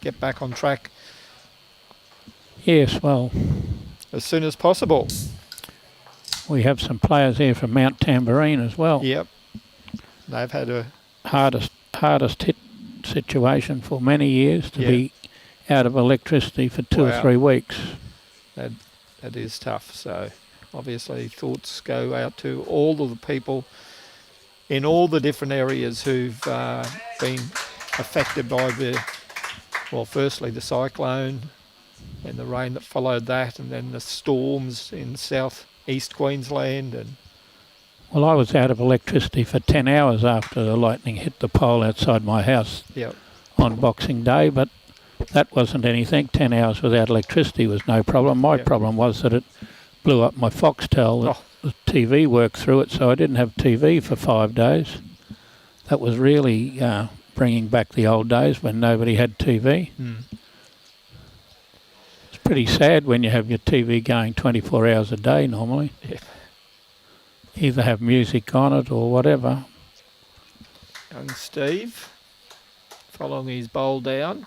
get back on track Yes, well, as soon as possible. we have some players here from Mount Tambourine as well. Yep. They've had a hardest hit situation for many years to be out of electricity for 2 or 3 weeks. that is tough. So obviously thoughts go out to all of the people in all the different areas who've been affected by firstly the cyclone and the rain that followed that, and then the storms in south-east Queensland. And Well, I was out of electricity for 10 hours after the lightning hit the pole outside my house on Boxing Day, but that wasn't anything. 10 hours without electricity was no problem. My problem was that it blew up my Foxtel. The TV worked through it, so I didn't have TV for 5 days. That was really bringing back the old days when nobody had TV. It's pretty sad when you have your TV going 24 hours a day normally. Either have music on it or whatever. young Steve following his bowl down.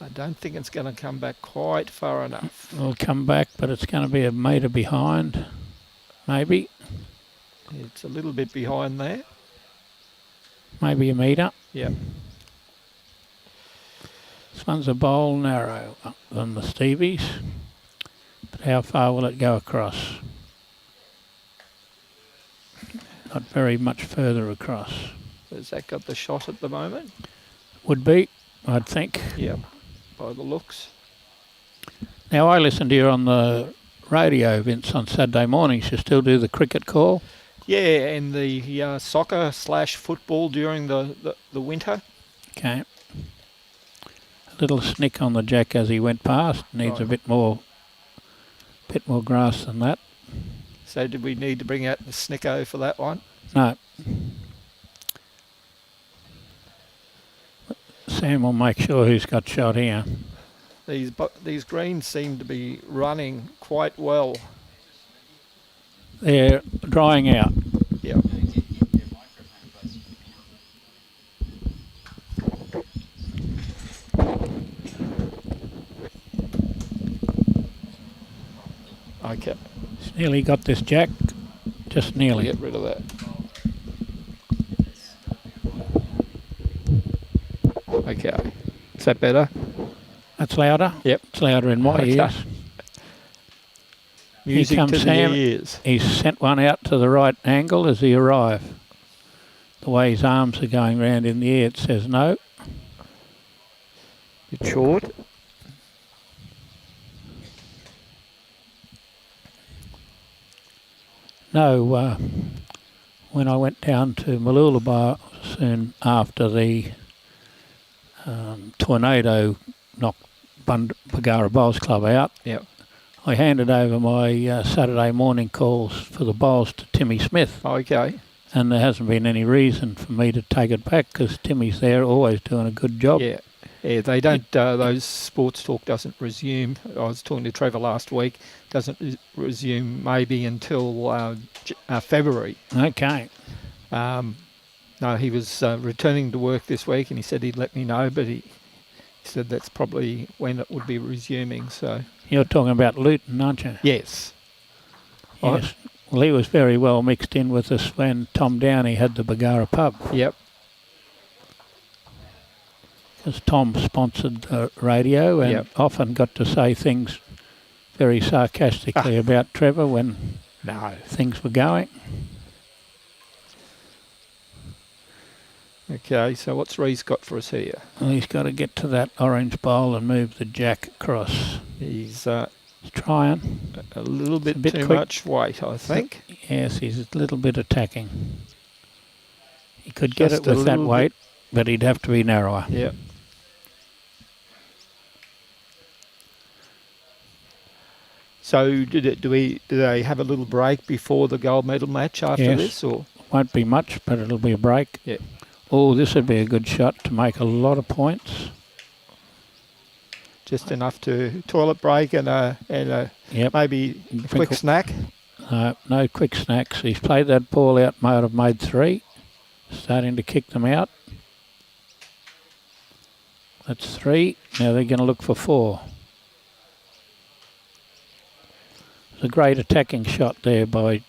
I don't think it's going to come back quite far enough. It'll come back, but it's going to be a metre behind, maybe. It's a little bit behind there. Maybe a metre. Yep. This one's a bowl narrow than the Stevies. But how far will it go across? Not very much further across. Has that got the shot at the moment? Would be, I'd think. Yep, by the looks. Now, I listened to you on the radio, Vince, on Saturday mornings. You still do the cricket call? Yeah, and the soccer/football during the winter. Okay. A little snick on the jack as he went past. Needs a bit more grass than that. So did we need to bring out the snicko for that one? No. Sam will make sure who's got shot here. These greens seem to be running quite well. They're drying out. Yep. Okay. He's nearly got this jack. Just nearly. Get rid of that. Okay. Is that better? That's louder? Yep. It's louder in my ears. Music Here comes to Sam. the ears. He's sent one out to the right angle as he arrives. The way his arms are going round in the air, it says no. Bit short. No, when I went down to Mooloolaba soon after the tornado knocked Bagara Bowls Club out, Yep. I handed over my Saturday morning calls for the bowls to Timmy Smith. Okay. And there hasn't been any reason for me to take it back because Timmy's there always doing a good job. Yeah. Yeah, they don't, those sports talk doesn't resume. I was talking to Trevor last week, doesn't resume maybe until February. Okay. No, he was returning to work this week and he said he'd let me know, but he said that's probably when it would be resuming. So You're talking about Luton, aren't you? yes. Yes. Well, he was very well mixed in with us when Tom Downey had the Bagara pub. Yep. because Tom sponsored the radio and Yep. often got to say things very sarcastically about Trevor when No. things were going. Okay, so what's Rhys got for us here? Well, he's got to get to that orange bowl and move the jack across. He's He's trying. a little bit, bit too quick. much weight, I think. Yes, he's a little bit attacking. He could get Just it a with that little weight, but he'd have to be narrower. Yeah. So do they have a little break before the gold medal match after Yes. this, or Won't be much, but it'll be a break. Yeah. Oh, this would be a good shot to make a lot of points. just enough to toilet break and a Yep. maybe Think quick of- snack? No quick snacks. He's played that ball out, might have made 3. Starting to kick them out. That's 3. Now they're going to look for 4. It's a great attacking shot there by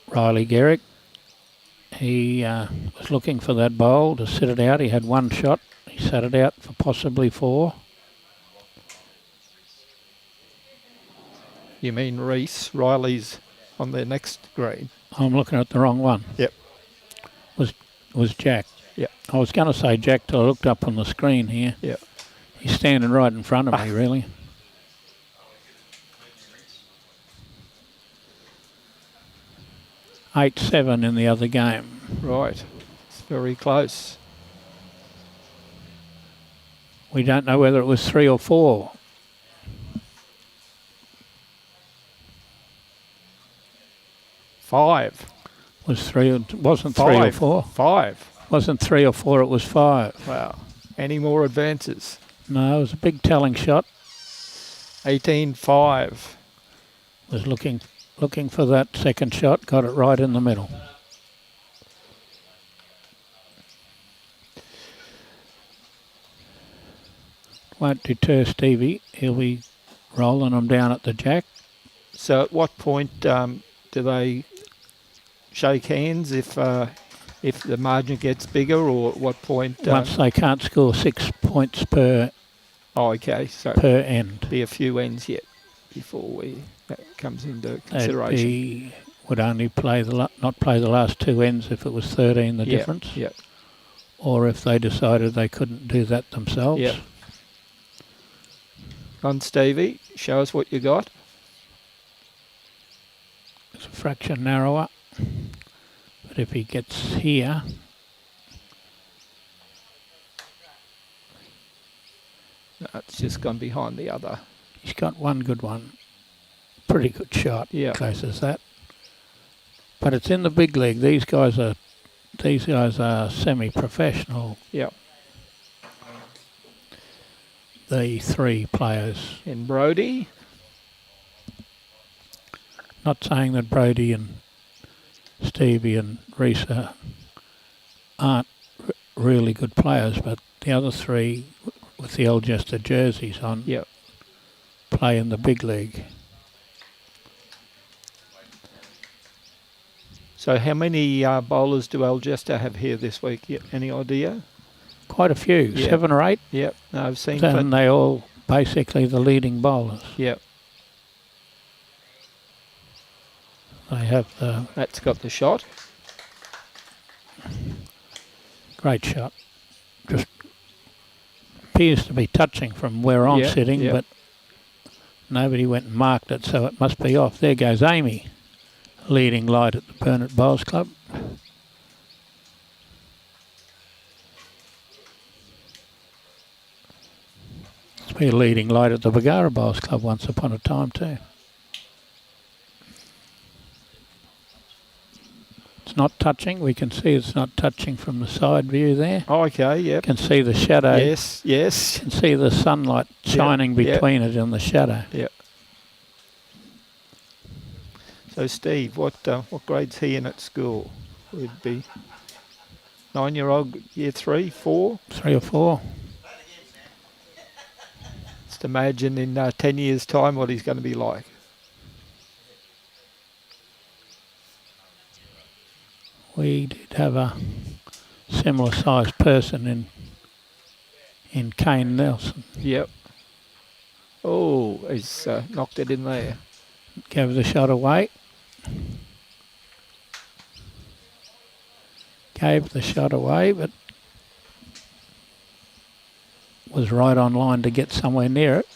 Riley Garrick. He was looking for that bowl to sit it out. He had 1 shot. He sat it out for possibly 4. You mean Rhys? Riley's on their next green. I'm looking at the wrong one. Yep. Was Jack. Yep. I was going to say Jack till I looked up on the screen here. Yep. He's standing right in front of me, really. (8-7) in the other game. Right. It's very close. We don't know whether it was 3 or 4. Five. Was 3? It wasn't 3 or Five. 4. 5. Wasn't 3 or 4. It was 5. Wow. Any more advances? No, it was a big telling shot. 18-5. Was looking for that second shot. Got it right in the middle. Won't deter Stevie. He'll be rolling them down at the jack. So at what point do they shake hands if the margin gets bigger, or at what point? Once they can't score 6 points per Okay, so end. be a few ends yet before that comes into That'd consideration. would only play not play the last 2 ends if it was 13 the difference, Yeah. or if they decided they couldn't do that themselves. Yeah. On Stevie, show us what you got. It's a fraction narrower, but if he gets here, No, it's just gone behind the other. he's got one good one. Pretty good shot. Yeah. Close as that. But it's in the big league. These guys are semi-professional. Yeah. The 3 players. And Brody. Not saying that Brody and Stevie and Rhys aren't really good players, but the other 3 with the Algester jerseys on Yeah. play in the big league. So how many bowlers do Algester have here this week? Any idea? Quite a few, Yeah. 7 or 8, Yep. No, I've seen. and they all basically the leading bowlers. Yep. They have the That's got the shot. great shot. Just appears to be touching from where I'm Yeah, sitting, yeah. but nobody went and marked it, so it must be off. There goes Amy, leading light at the Burnett Bowls Club. It's been a leading light at the Bagara Bowls Club once upon a time too. It's not touching. We can see it's not touching from the side view there. Oh, okay. You Yep. can see the shadow. Yes. Yes. You can see the sunlight shining yeah. between it and the shadow. Yep. So Steve, what grade's he in at school? Would be 9-year-old, year 3, 4. 3 or 4. Just imagine in 10 years' time what he's going to be like. We did have a similar sized person in Kane Nelson. Yep. Oh, he's knocked it in there. Gave the shot away. Gave the shot away, but was right on line to get somewhere near it.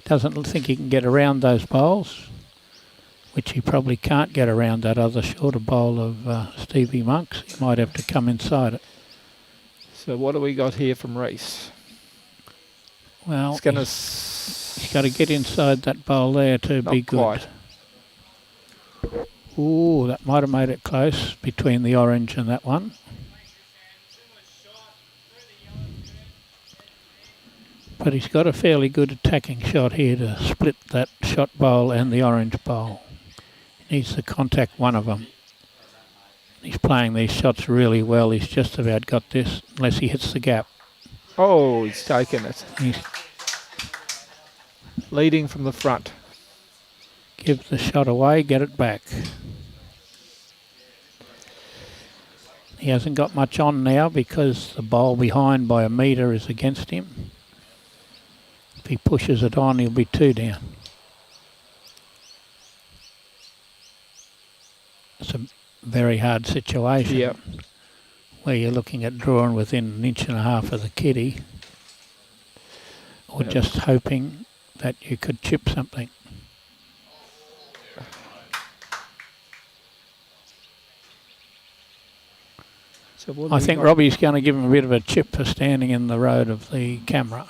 Doesn't think he can get around those bowls, which he probably can't get around that other shorter bowl of Stevie Monk's. He might have to come inside it. So what do we got here from Rhys? Well, he's got to get inside that bowl there to be good. Quite. Ooh, that might have made it close between the orange and that one. But he's got a fairly good attacking shot here to split that shot bowl and the orange bowl. He needs to contact one of them. He's playing these shots really well. He's just about got this, unless he hits the gap. Oh, he's taken it. He's leading from the front. Give the shot away, get it back. He hasn't got much on now because the bowl behind by a metre is against him. If he pushes it on, he'll be 2 down. It's a very hard situation. Yep. Where you're looking at drawing within 1.5 inches of the kitty, or Yep. just hoping that you could chip something. So I think Robbie's going to give him a bit of a chip for standing in the road of the camera.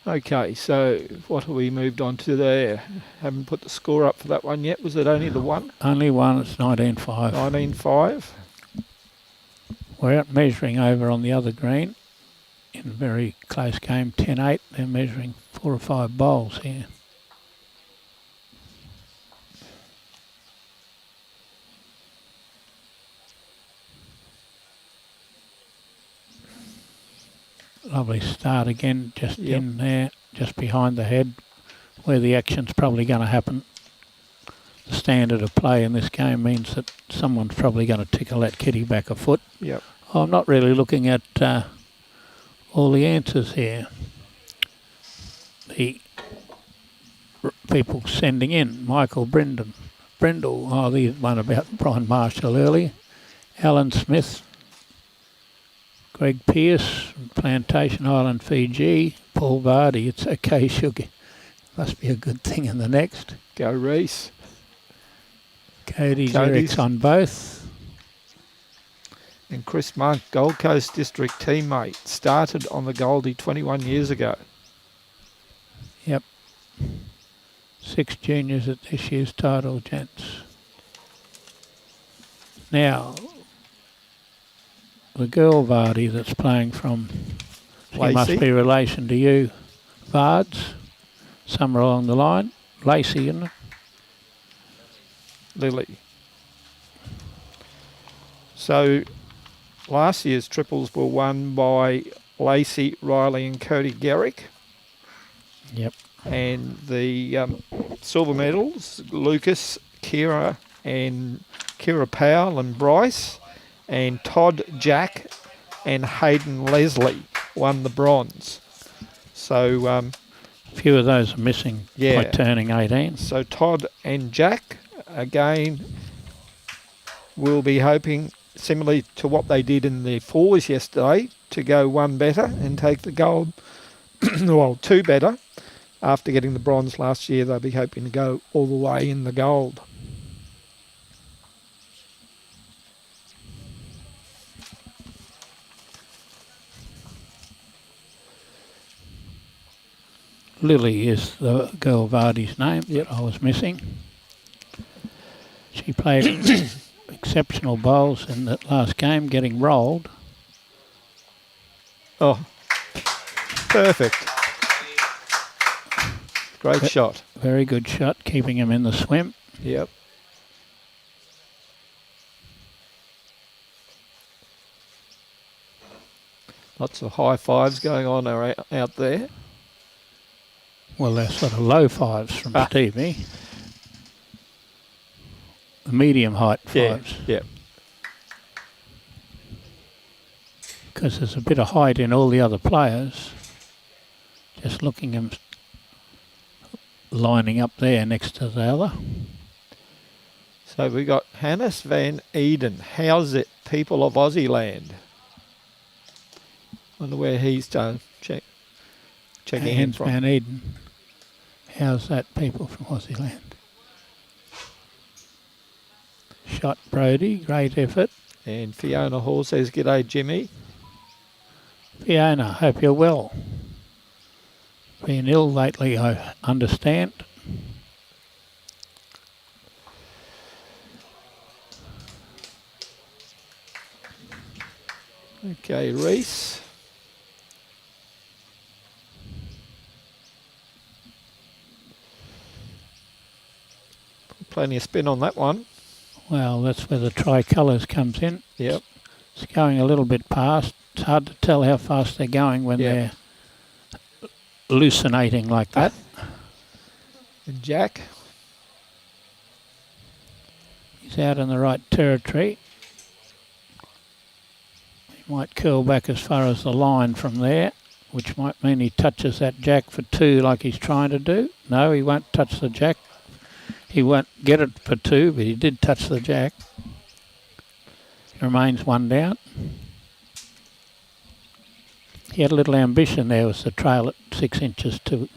Okay, so what have we moved on to there? Haven't put the score up for that one yet. Was it only the one? Only one, it's 19.5. 19.5. We're out measuring over on the other green in a very close game, 10-8. They're measuring 4 or 5 bowls here. Lovely start again, just in there, just behind the head, where the action's probably going to happen. The standard of play in this game means that someone's probably going to tickle that kitty back a foot. Yep. I'm not really looking at all the answers here. The people sending in, Michael Brindle, the one about Brian Marshall early, Alan Smith, Greg Pearce from Plantation Island, Fiji, Paul Vardy, it's okay, sugar. Must be a good thing in the next. Go Rhys. Cody's Eric's on both. And Chris Monk, Gold Coast District teammate, started on the Goldie 21 years ago. Yep. 6 juniors at this year's title, gents. Now, the girl Vardy that's playing from, she Lacey. must be relation to you, Vards, somewhere along the line. Lacey, isn't it? Lily. So last year's triples were won by Lacey, Riley and Cody Garrick. Yep. And the silver medals, Lucas, Kira Powell and Bryce, and Todd, Jack and Hayden Leslie won the bronze. So a few of those are missing by turning 18. So Todd and Jack, again, will be hoping, similarly to what they did in the fours yesterday, to go one better and take the gold, well, 2 better. After getting the bronze last year, they'll be hoping to go all the way in the gold. Lily is the girl Vardy's name that I was missing. She played exceptional bowls in that last game, getting rolled. Oh, perfect. Great shot. Very good shot, keeping him in the swim. Yep. Lots of high fives going on out there. Well, they're sort of low fives from Stevie. The medium height fives. Yeah. Because there's a bit of height in all the other players. Just looking them lining up there next to the other. So we got Hannes van Eden. How's it, people of Aussie land? Wonder where he's done. Checking in Hannes from. van Eden. How's that, people from Aussie land? Shot Brody, great effort. And Fiona Hall says, "G'day, Jimmy." Fiona, hope you're well. Been ill lately, I understand. Okay, Rhys. Plenty of spin on that one. Well, that's where the tricolours comes in. Yep. It's going a little bit past. It's hard to tell how fast they're going when they're hallucinating like that. And Jack. He's out in the right territory. He might curl back as far as the line from there, which might mean he touches that jack for 2 like he's trying to do. No, he won't touch the jack. He won't get it for 2, but he did touch the jack. He remains 1 down. He had a little ambition there, was to trail at 6 inches to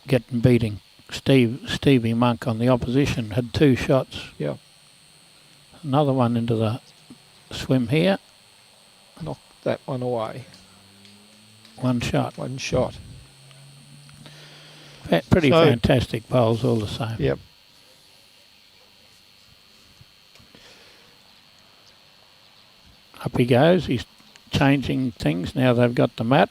get and beating Stevie Monk on the opposition. Had 2 shots. Yeah. Another one into the swim here. Knocked that one away. 1 shot. 1 shot. Pretty fantastic bowls all the same. Yep. Up he goes. He's changing things. Now they've got the mat.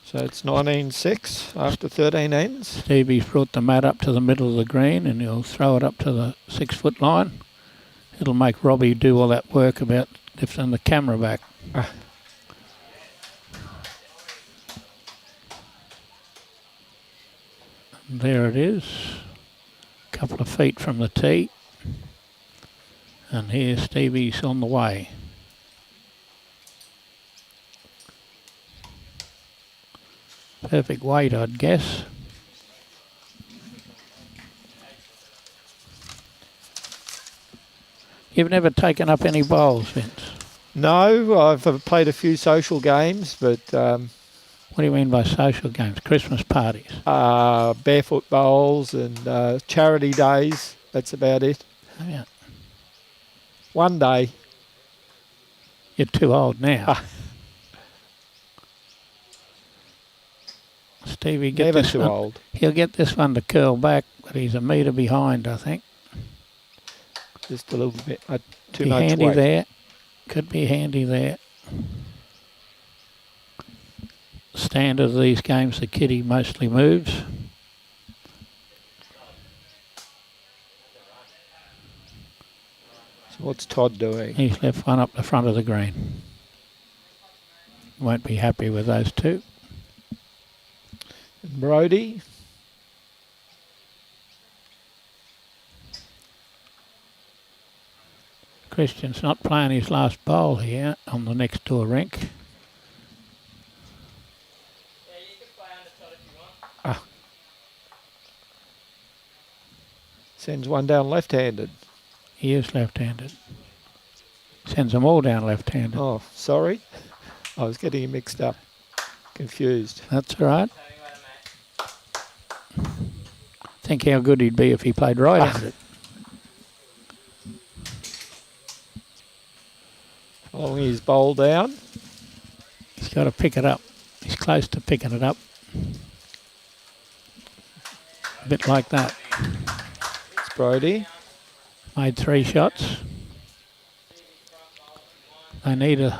So it's 19-6 after 13 ends. Stevie's brought the mat up to the middle of the green and he'll throw it up to the 6-foot line. It'll make Robbie do all that work about lifting the camera back. There it is, a couple of feet from the tee, and here Stevie's on the way. Perfect weight, I'd guess. You've never taken up any bowls, Vince? No, I've played a few social games, but what do you mean by social games? Christmas parties? barefoot bowls and charity days. That's about it. Oh, yeah. One day. You're too old now. Stevie, get Never this too one. old. He'll get this one to curl back, but he's a metre behind, I think. Just a little bit. Too Be much handy weight. there. Could be handy there. Standard of these games, the kiddie mostly moves. So what's Todd doing? He's left one up the front of the green. Won't be happy with those 2. And Brody. Christian's not playing his last bowl here on the next door rink. Sends one down left-handed. He is left-handed. Sends them all down left-handed. Oh, sorry. I was getting him mixed up. Confused. That's all right. Think how good he'd be if he played right-handed. Following his bowl down. He's got to pick it up. He's close to picking it up. A bit like that. It's Brody. Made 3 shots. They need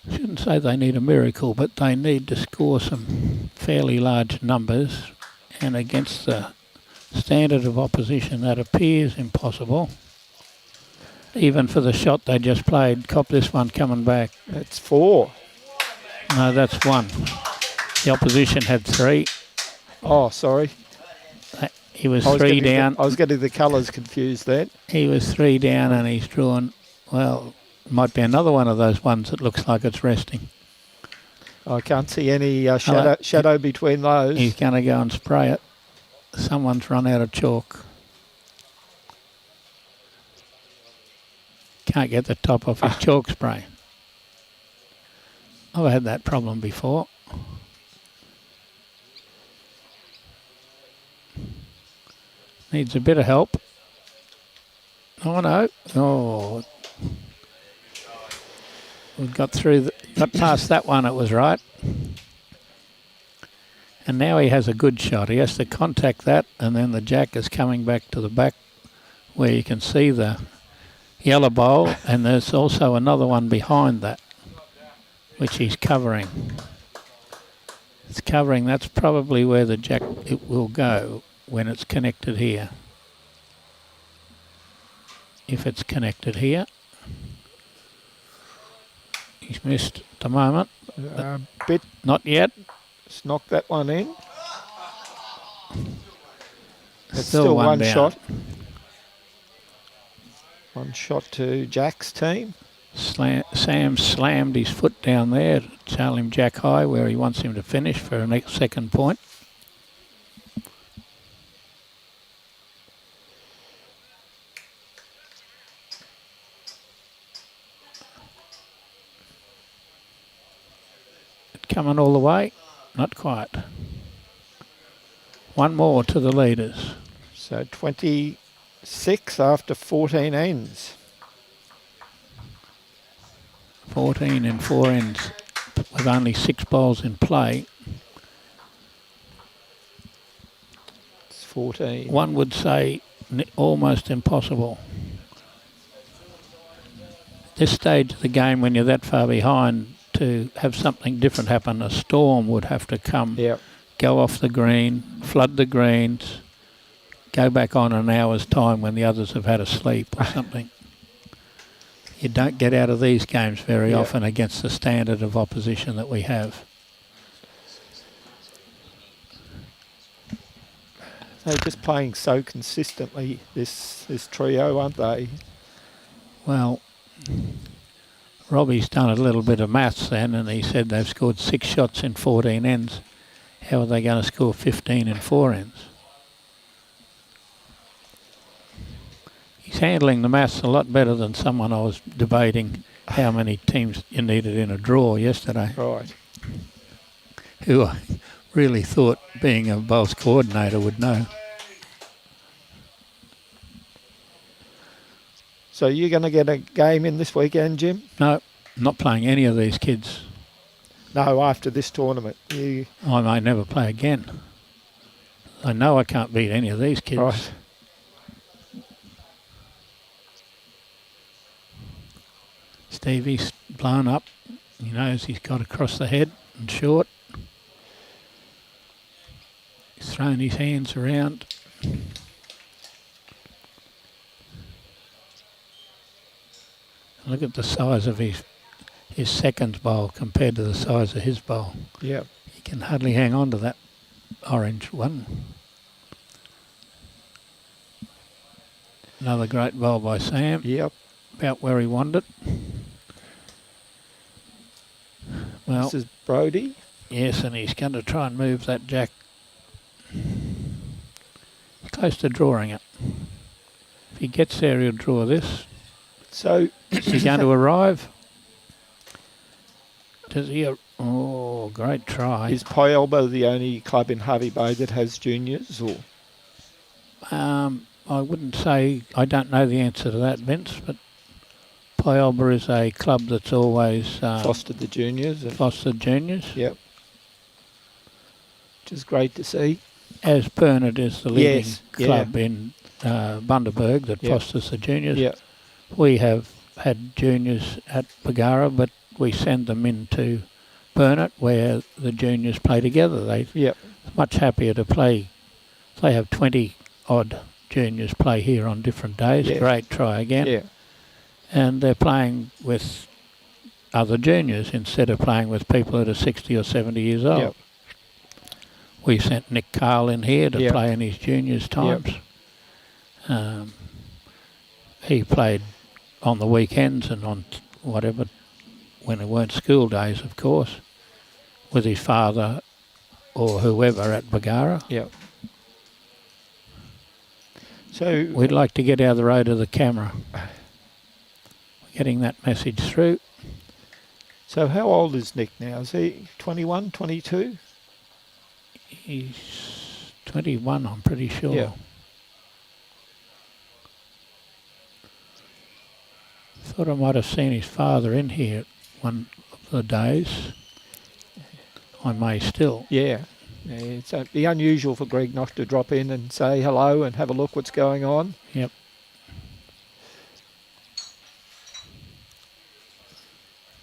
shouldn't say they need a miracle, but they need to score some fairly large numbers, and against the standard of opposition that appears impossible. even for the shot they just played. Cop this one coming back. That's 4. No, that's 1. The opposition had 3. Oh, sorry. He was 3 down. I was getting the colours confused then. He was 3 down and he's drawn, well, might be another one of those ones that looks like it's resting. I can't see any shadow between those. He's going to go and spray it. Someone's run out of chalk. Can't get the top off his chalk spray. I've had that problem before. Needs a bit of help. Oh no. Oh. We got past that one, it was right. And now he has a good shot. He has to contact that, and then the jack is coming back to the back where you can see the yellow bowl, and there's also another one behind that, which he's covering. It's covering, that's probably where the jack it will go when it's connected here. If it's connected here. He's missed at the moment. Bit. Not yet. Let's knock that one in. It's Still one down. Shot. One shot to Jack's team. Sam slammed his foot down there to tell him jack high where he wants him to finish for a second point. Coming all the way? Not quite. One more to the leaders. So 26 after 14 ends. 14 in 4 ends with only 6 bowls in play. It's 14. One would say almost impossible. This stage of the game, when you're that far behind, to have something different happen, a storm would have to come, go off the green, flood the greens, go back on an hour's time when the others have had a sleep or something. You don't get out of these games very often against the standard of opposition that we have. They're just playing so consistently, this trio, aren't they? Well, Robbie's done a little bit of maths then, and he said they've scored 6 shots in 14 ends. How are they going to score 15 in 4 ends? He's handling the maths a lot better than someone I was debating how many teams you needed in a draw yesterday. Right. Who I really thought, being a bowls coordinator, would know. So you're going to get a game in this weekend, Jim? No, I'm not playing any of these kids. No, after this tournament. I may never play again. I know I can't beat any of these kids. Right. Stevie's blown up. He knows he's got across the head and short. He's thrown his hands around. Look at the size of his second bowl compared to the size of his bowl. Yeah. He can hardly hang on to that orange one. Another great bowl by Sam. Yep. About where he wanted it. Well, this is Brody. Yes, and he's going to try and move that jack. Close to drawing it. If he gets there, he'll draw this. So is he going to arrive? Does he? Oh, great try. Is Pyelba the only club in Harvey Bay that has juniors, or? I wouldn't say. I don't know the answer to that, Vince. But Pyelba is a club that's always fostered the juniors. Fostered juniors. Yep. Which is great to see. As Burnett is the leading club in Bundaberg that fosters the juniors. Yeah. We have had juniors at Bagara, but we send them into Burnett where the juniors play together. They're much happier to play. They have 20 odd juniors play here on different days. Great try again. Yeah. and they're playing with other juniors instead of playing with people that are 60 or 70 years old. Yep. We sent Nick Carl in here to Yep. play in his juniors times. He played on the weekends and on whatever, when it weren't school days, of course, with his father or whoever at Bagara. Yep. So We'd like to get out of the road of the camera. Getting that message through. So how old is Nick now? Is he 21, 22? He's 21, I'm pretty sure. Yeah. Thought I might have seen his father in here one of the days. I may still. Yeah. It's be unusual for Greg not to drop in and say hello and have a look what's going on. Yep.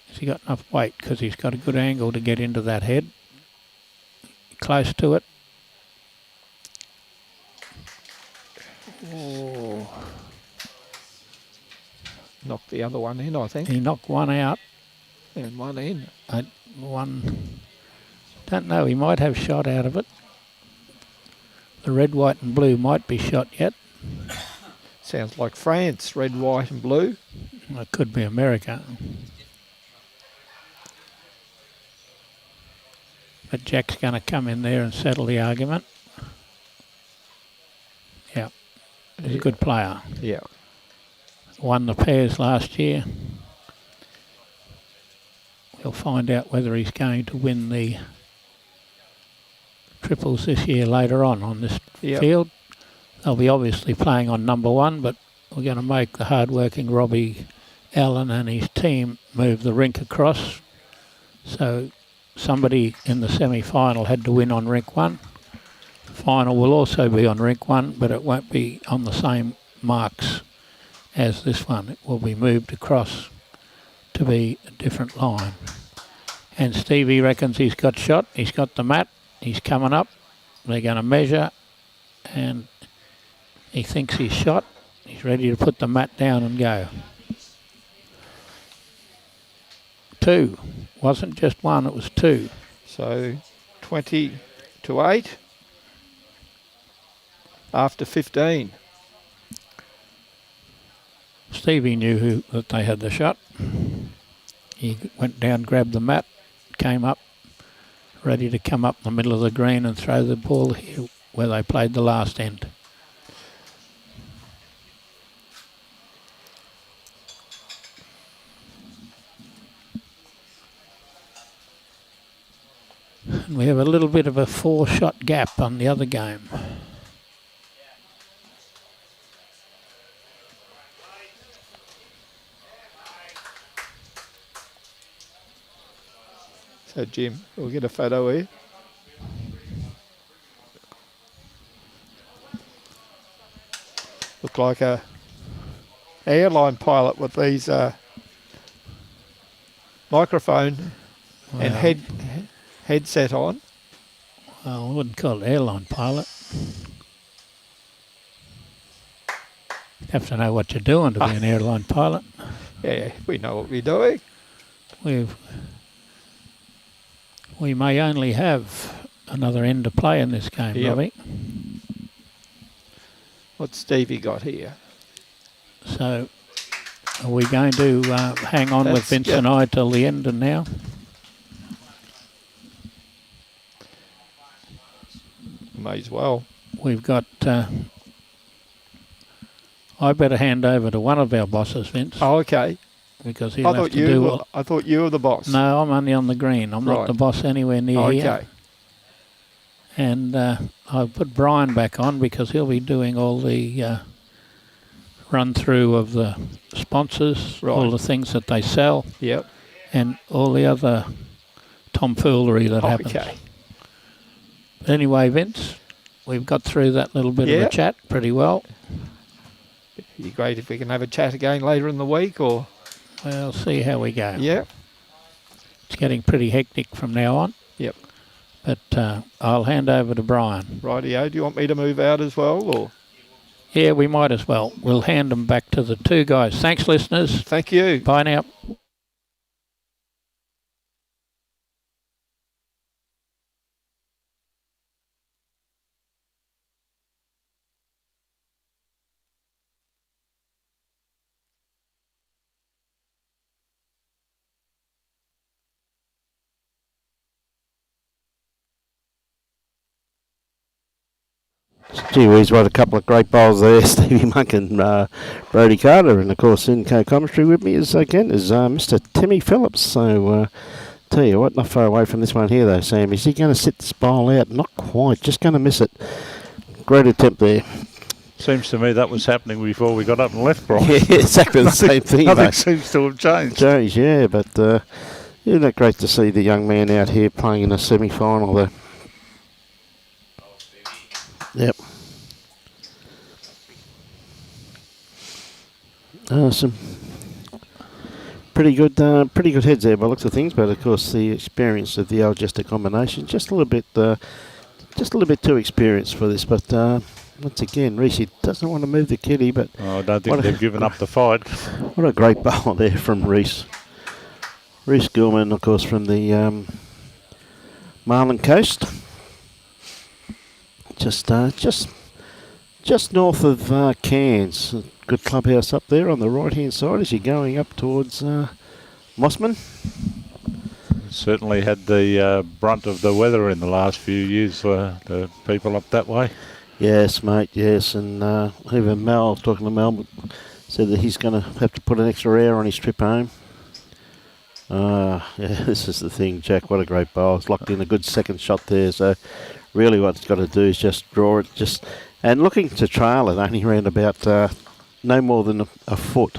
Has he got enough weight? Because he's got a good angle to get into that head. Close to it. Oh. Knocked the other one in, I think. He knocked one out. And one in. Don't know, he might have shot out of it. The red, white and blue might be shot yet. Sounds like France, red, white and blue. It could be America. But Jack's going to come in there and settle the argument. Yeah, he's a good player. Yeah. Won the pairs last year. We'll find out whether he's going to win the triples this year later on this field. They'll be obviously playing on number one, but we're going to make the hard-working Robbie Allen and his team move the rink across. So somebody in the semi-final had to win on rink one. The final will also be on rink one, but it won't be on the same marks as this one. It will be moved across to be a different line. And Stevie reckons he's got shot. He's got the mat. He's coming up. They're going to measure, and he thinks he's shot. He's ready to put the mat down and go. 2. Wasn't just 1, it was 2. So 20-8 after 15. Stevie knew that they had the shot. He went down, grabbed the mat, came up, ready to come up the middle of the green and throw the ball here where they played the last end. And we have a little bit of a 4-shot gap on the other game. So Jim, we'll get a photo here. Look like a airline pilot with these microphone and headset on. Well, I wouldn't call it airline pilot. You have to know what you're doing to be an airline pilot. Yeah, we know what we're doing. We may only have another end to play in this game, Robbie. What's Stevie got here? So, are we going to hang on with Vince and I till the end and now? May as well. We've got... I better hand over to one of our bosses, Vince. Oh, okay. Because he'll have to do all... I thought you were the boss. No, I'm only on the green. I'm not the boss anywhere near here. Okay. And I'll put Brian back on because he'll be doing all the run-through of the sponsors, all the things that they sell, and all the other tomfoolery that happens. But anyway, Vince, we've got through that little bit of a chat pretty well. It'd be great if we can have a chat again later in the week, or... We'll see how we go. Yeah. It's getting pretty hectic from now on. Yep. But I'll hand over to Brian. Rightio. Do you want me to move out as well, or...? Yeah, we might as well. We'll hand them back to the two guys. Thanks, listeners. Thank you. Bye now. Gee whiz, what a couple of great bowls there, Stevie Monk and Brody Carter. And of course, in co-commentary with me is Mr. Timmy Phillips. So, tell you what, not far away from this one here though, Sam. Is he going to sit this bowl out? Not quite, just going to miss it. Great attempt there. Seems to me that was happening before we got up and left, Brian. Yeah, exactly the same thing. Nothing mate. seems to have changed. Yeah, but isn't it great to see the young man out here playing in a semi-final there? Yep. Some pretty good heads there by the looks of things, but of course the experience of the Algester combination just a little bit too experienced for this. But once again, Rhys doesn't want to move the kitty, but I don't think they've given up the fight. What a great bowl there from Rhys Gillman, of course, from the Marlin Coast. Just north of Cairns. A good clubhouse up there on the right-hand side as you're going up towards Mossman. Certainly had the brunt of the weather in the last few years for the people up that way. Yes, mate, yes. And even Mel, talking to Mel, said that he's going to have to put an extra hour on his trip home. Yeah, this is the thing, Jack. What a great bowl. It's locked in a good second shot there, so really what it's got to do is just draw it, and looking to trail it only around about no more than a foot.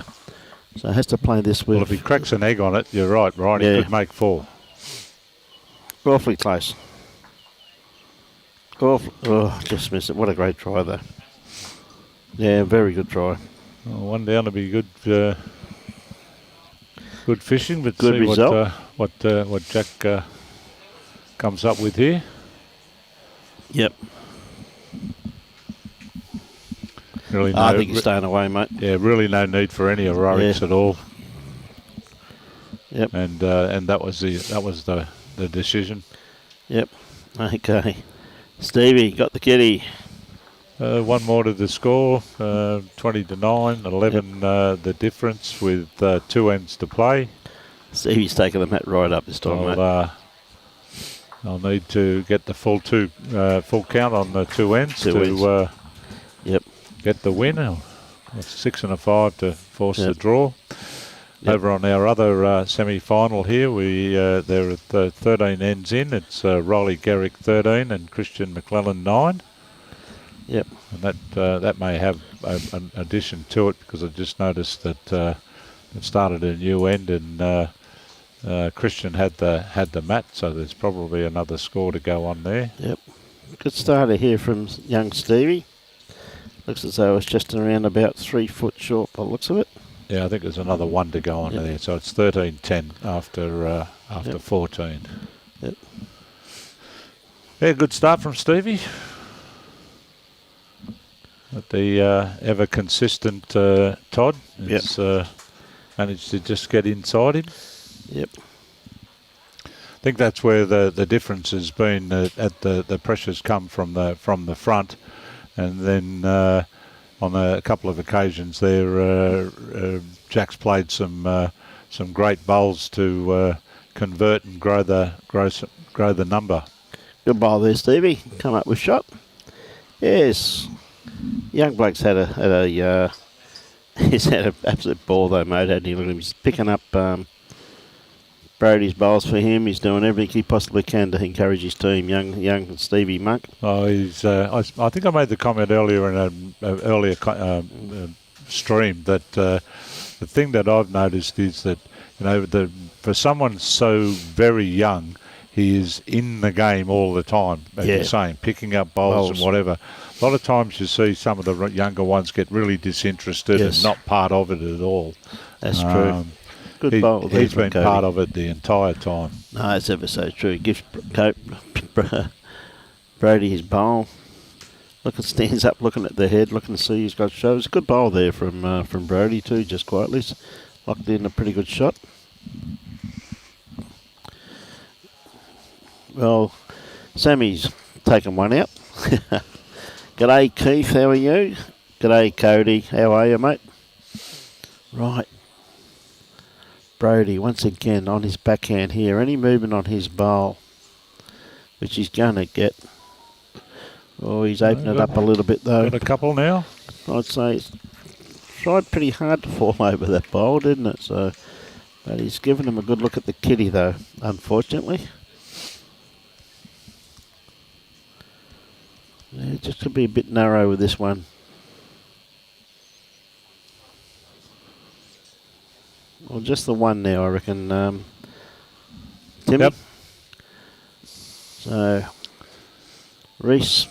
So it has to play this with... Well, if he cracks an egg on it, you're right, Brian, Yeah. he could make 4. Awfully close. Just missed it. What a great try, though. Yeah, very good try. Well, one down to be good good fishing, but Good see result. what Jack comes up with here. Yep. Really, I think he's staying away, mate. Yeah, really no need for any heroics at all. Yep. And that was the decision. Yep. Okay. Stevie got the kitty. One more to the score, 20-9, 11 the difference with 2 ends to play. Stevie's taking the mat right up this time, mate. I'll need to get the full count on the 2 ends Yep. get the win. A 6 and a 5 to force the draw. Yep. Over on our other semi-final here, they're at 13 ends in. It's Rolly Garrick 13 and Christian McClellan 9. Yep. And that may have an addition to it, because I just noticed that it started a new end and Christian had the mat, so there's probably another score to go on there. Yep. Good starter here from young Stevie. Looks as though it's just around about 3 foot short by the looks of it. Yeah, I think there's another 1 to go on there, so it's 13-10 after 14. Yep. Yeah, good start from Stevie. But the ever consistent Todd has managed to just get inside him. Yep. I think that's where the difference has been. At the pressures come from the front, and then on a couple of occasions there, Jack's played some great bowls to convert and grow the number. Good bowl there, Stevie. Come up with shot. Yes. Young bloke's had he's had an absolute ball though, mate, hasn't he? Look at him. He's picking up Brody's bowls for him. He's doing everything he possibly can to encourage his team, young Stevie Monk. Oh, he's. I think I made the comment earlier in an earlier stream that the thing that I've noticed is that, you know, for someone so very young, he is in the game all the time, as you're saying, picking up bowls and whatever. A lot of times you see some of the younger ones get really disinterested and not part of it at all. That's true. Good bowl. He's been part of it the entire time. No, that's ever so true. Gives Brody his bowl. stands up, looking at the head, looking to see he's got shows. A good bowl there from Brody too, just quietly. Locked in a pretty good shot. Well, Sammy's taken one out. G'day Keith, how are you? G'day Cody, how are you, mate? Right. Brody once again on his backhand here. Any movement on his bowl, which he's going to get. Oh, he's opened it up a little bit though. Got a couple now. I'd say it's tried pretty hard to fall over that bowl, didn't it? So, but he's given him a good look at the kitty though, unfortunately. Yeah, just to be a bit narrow with this one. Well, just the one now, I reckon. Timmy? Yep. So, Rhys,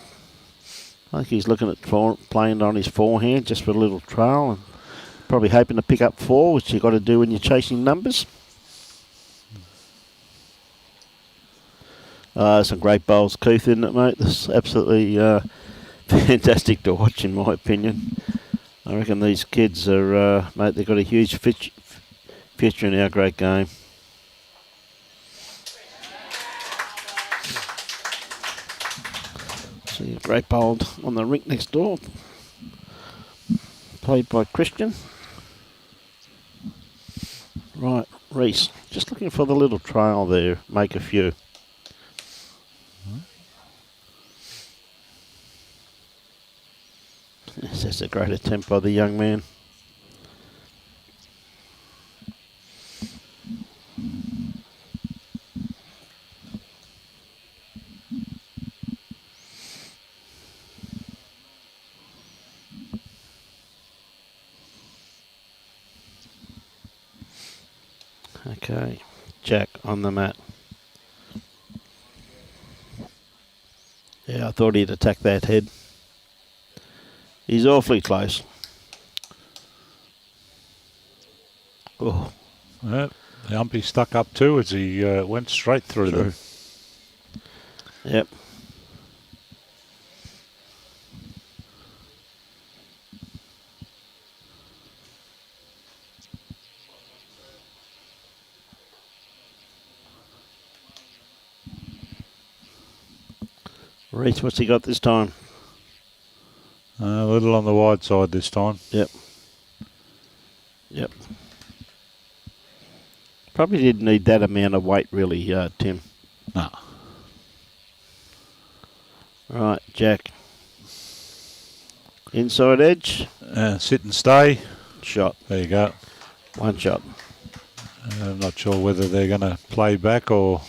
I think he's looking at playing on his forehand just for a little trail and probably hoping to pick up 4, which you've got to do when you're chasing numbers. Some great bowls, Keith, isn't it, mate? This is absolutely fantastic to watch, in my opinion. I reckon these kids are, mate, they've got a huge future in our great game. See a great bowl on the rink next door. Played by Christian. Right, Rhys, just looking for the little trail there, make a few. Yes, that's a great attempt by the young man. Okay, Jack on the mat. Yeah, I thought he'd attack that head. He's awfully close. Oh. Yep. The umpy stuck up too as he went straight through them. Yep. Rhys, what's he got this time? A little on the wide side this time. Yep. Yep. Probably didn't need that amount of weight, really, Tim. No. Right, Jack. Inside edge. Sit and stay. Shot. There you go. One shot. I'm not sure whether they're going to play back or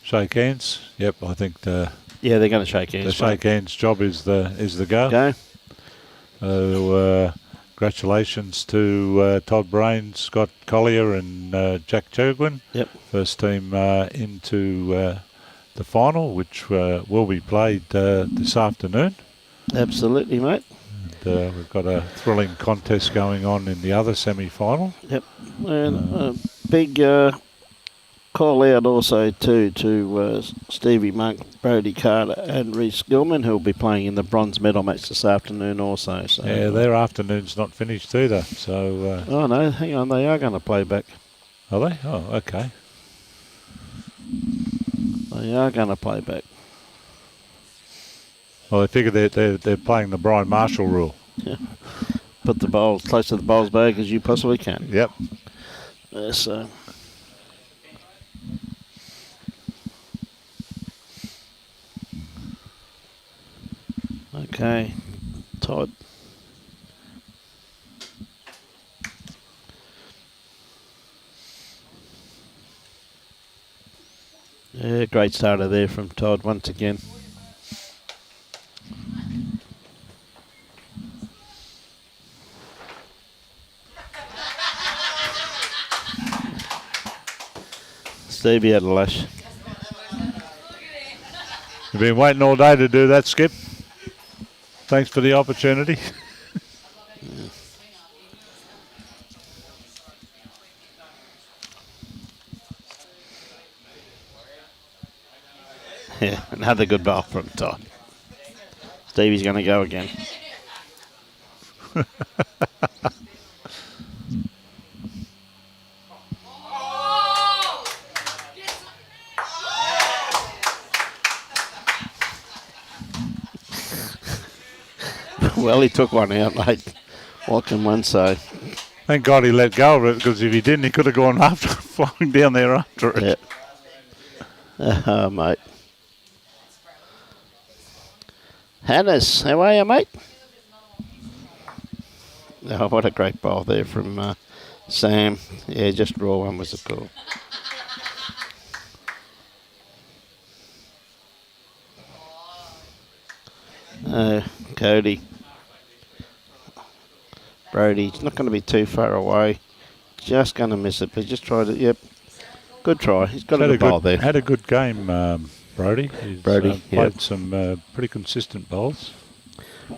shake hands. Yep, I think yeah, they're going to shake hands. The shake hands job is the go. Go. So congratulations to Todd Brain, Scott Collier and Jack Chirgwin. Yep. First team into the final, which will be played this afternoon. Absolutely, mate. And we've got a thrilling contest going on in the other semi-final. Yep. And big call out also to Stevie Monk, Brody Carter and Rhys Gillman, who will be playing in the bronze medal match this afternoon also. So, yeah, their afternoon's not finished either. So. Oh no, hang on, they are going to play back. Are they? Oh, okay. They are going to play back. Well, they figure they're playing the Brian Marshall rule. Yeah. Put the bowl as close to the bowl's bag as you possibly can. Yep. So. Okay, Todd. Yeah, great starter there from Todd once again. Stevie had a lash. You've been waiting all day to do that, Skip. Thanks for the opportunity. Yeah, another good bowl from Todd. Stevie's going to go again. Well, he took one out late. What can one say? Thank God he let go of it, because if he didn't, he could have gone after, flying down there after it. Yeah. Mate. Hannes, how are you, mate? Oh, what a great bowl there from Sam. Yeah, just raw one was the call. Cody. Brody's not going to be too far away. Just going to miss it, but just tried it. Yep. Good try. He's got a good bowl there. Had a good game, Brody. He's played some pretty consistent bowls.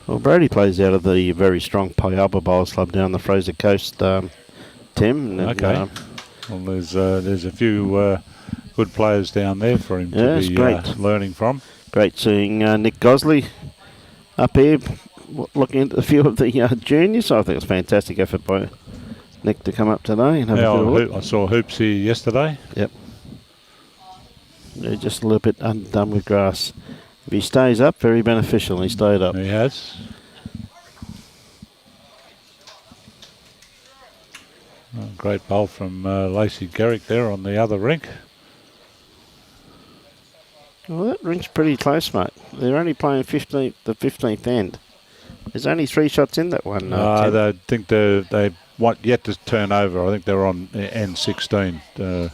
Well, Brody plays out of the very strong Piaba Bowls Club down the Fraser Coast, Tim. And, okay. Well, there's a few good players down there for him to be learning from. Great seeing Nick Gosley up here, looking at a few of the juniors. I think it's a fantastic effort by Nick to come up today and have a bit of a look. I saw Hoops here yesterday. Yep. Yeah, just a little bit undone with grass. If he stays up, very beneficial. He stayed up. He has. Oh, great bowl from Lacey Garrick there on the other rink. Well, that rink's pretty close, mate. They're only playing the 15th end. There's only 3 shots in that one. I think they want yet to turn over. I think they're on end 16. I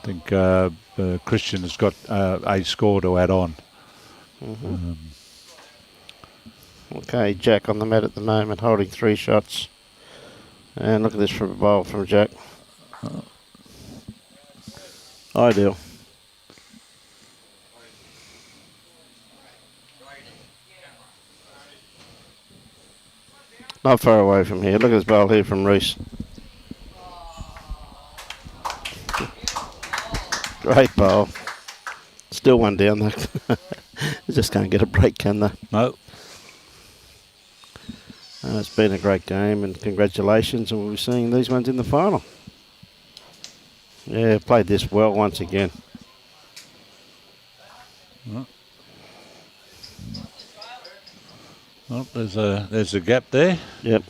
think Christian has got a score to add on. Okay, Jack on the mat at the moment, holding 3 shots. And look at this from a bowl from Jack. Ideal. Not far away from here. Look at this bowl here from Rhys. Great bowl. Still one down though. They just can't get a break, can they? No. It's been a great game, and congratulations, and we'll be seeing these ones in the final. Yeah, played this well once again. Well, there's a gap there. Yep.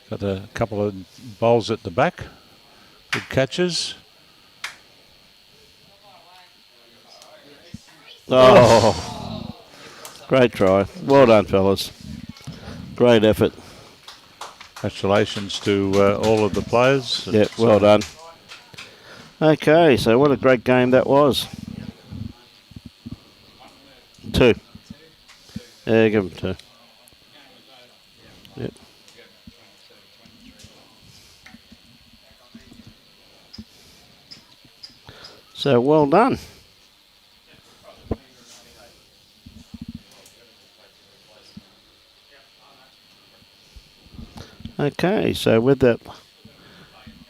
Got a couple of bowls at the back. Good catches. Oh, great try. Well done, fellas. Great effort. Congratulations to all of the players. Yep, well done. Okay, so what a great game that was. 2. Yeah, give them 2. Yep. So well done. Okay, so with that,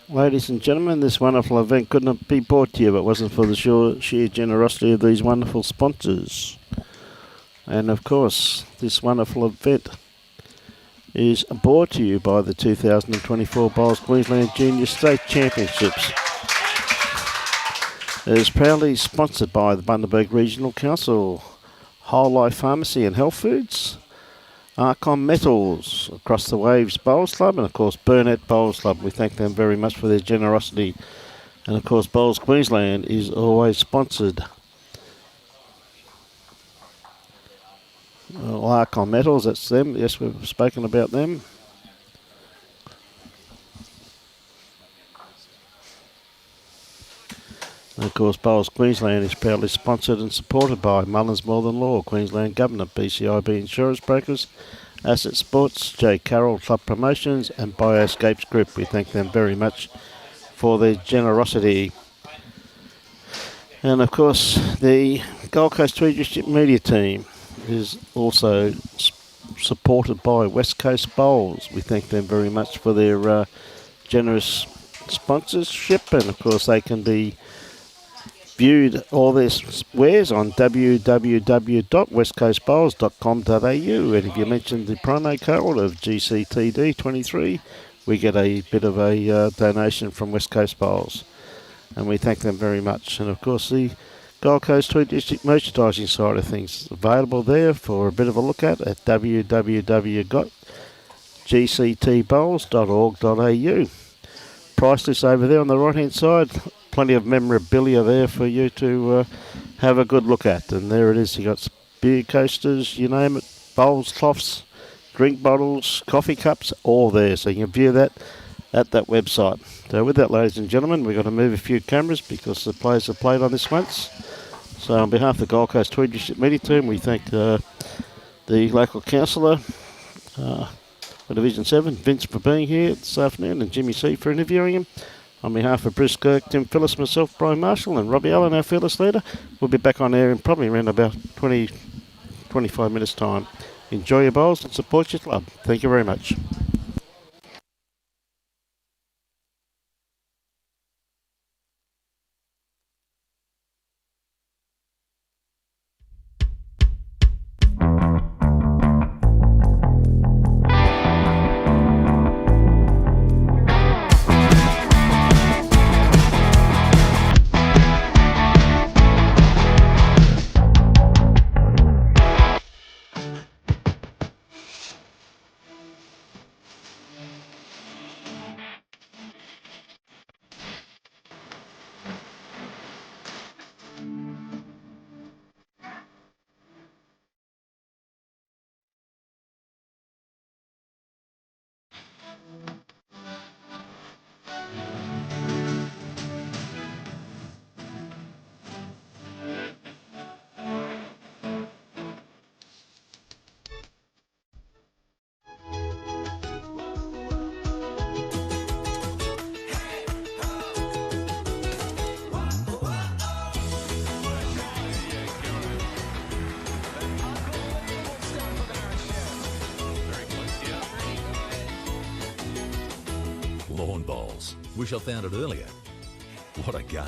ladies and gentlemen, this wonderful event couldn't be brought to you if it wasn't for the sheer generosity of these wonderful sponsors. And of course, this wonderful event is brought to you by the 2024 Bowls Queensland Junior State Championships. It is proudly sponsored by the Bundaberg Regional Council, Wholelife Pharmacy and Healthfoods, Arcon Metals, Across the Waves Bowls Club, and of course Burnett Bowls Club. We thank them very much for their generosity. And of course Bowls Queensland is always sponsored. Well, Arcon Metals, that's them. Yes, we've spoken about them. And of course, Bowls Queensland is proudly sponsored and supported by Mullins More Than Law, Queensland Government, BCIB Insurance Brokers, Asset Sports, J. Carroll Club Promotions, and Bioscapes Group. We thank them very much for their generosity. And of course, the Gold Coast Tweed District Media Team is also supported by West Coast Bowls. We thank them very much for their generous sponsorship, and of course they can be viewed all their wares on www.westcoastbowls.com.au, and if you mention the promo code of GCTD23, we get a bit of a donation from West Coast Bowls, and we thank them very much. And of course the Gold Coast Tweed District merchandising side of things available there for a bit of a look at www.gctbowls.org.au. Price list over there on the right hand side, plenty of memorabilia there for you to have a good look at. And there it is, you got beer coasters, you name it, bowls, cloths, drink bottles, coffee cups, all there, so you can view that at that website. So with that, ladies and gentlemen, we've got to move a few cameras because the players have played on this once. So on behalf of the Gold Coast Tweed District Media Team, we thank the local councillor for Division 7, Vince, for being here this afternoon, and Jimmy C for interviewing him. On behalf of Bruce Kirk, Tim Phillips, myself, Brian Marshall, and Robbie Allen, our fearless leader, we'll be back on air in probably around about 20-25 minutes' time. Enjoy your bowls and support your club. Thank you very much. Lawn bowls. Wish I found it earlier. What a game.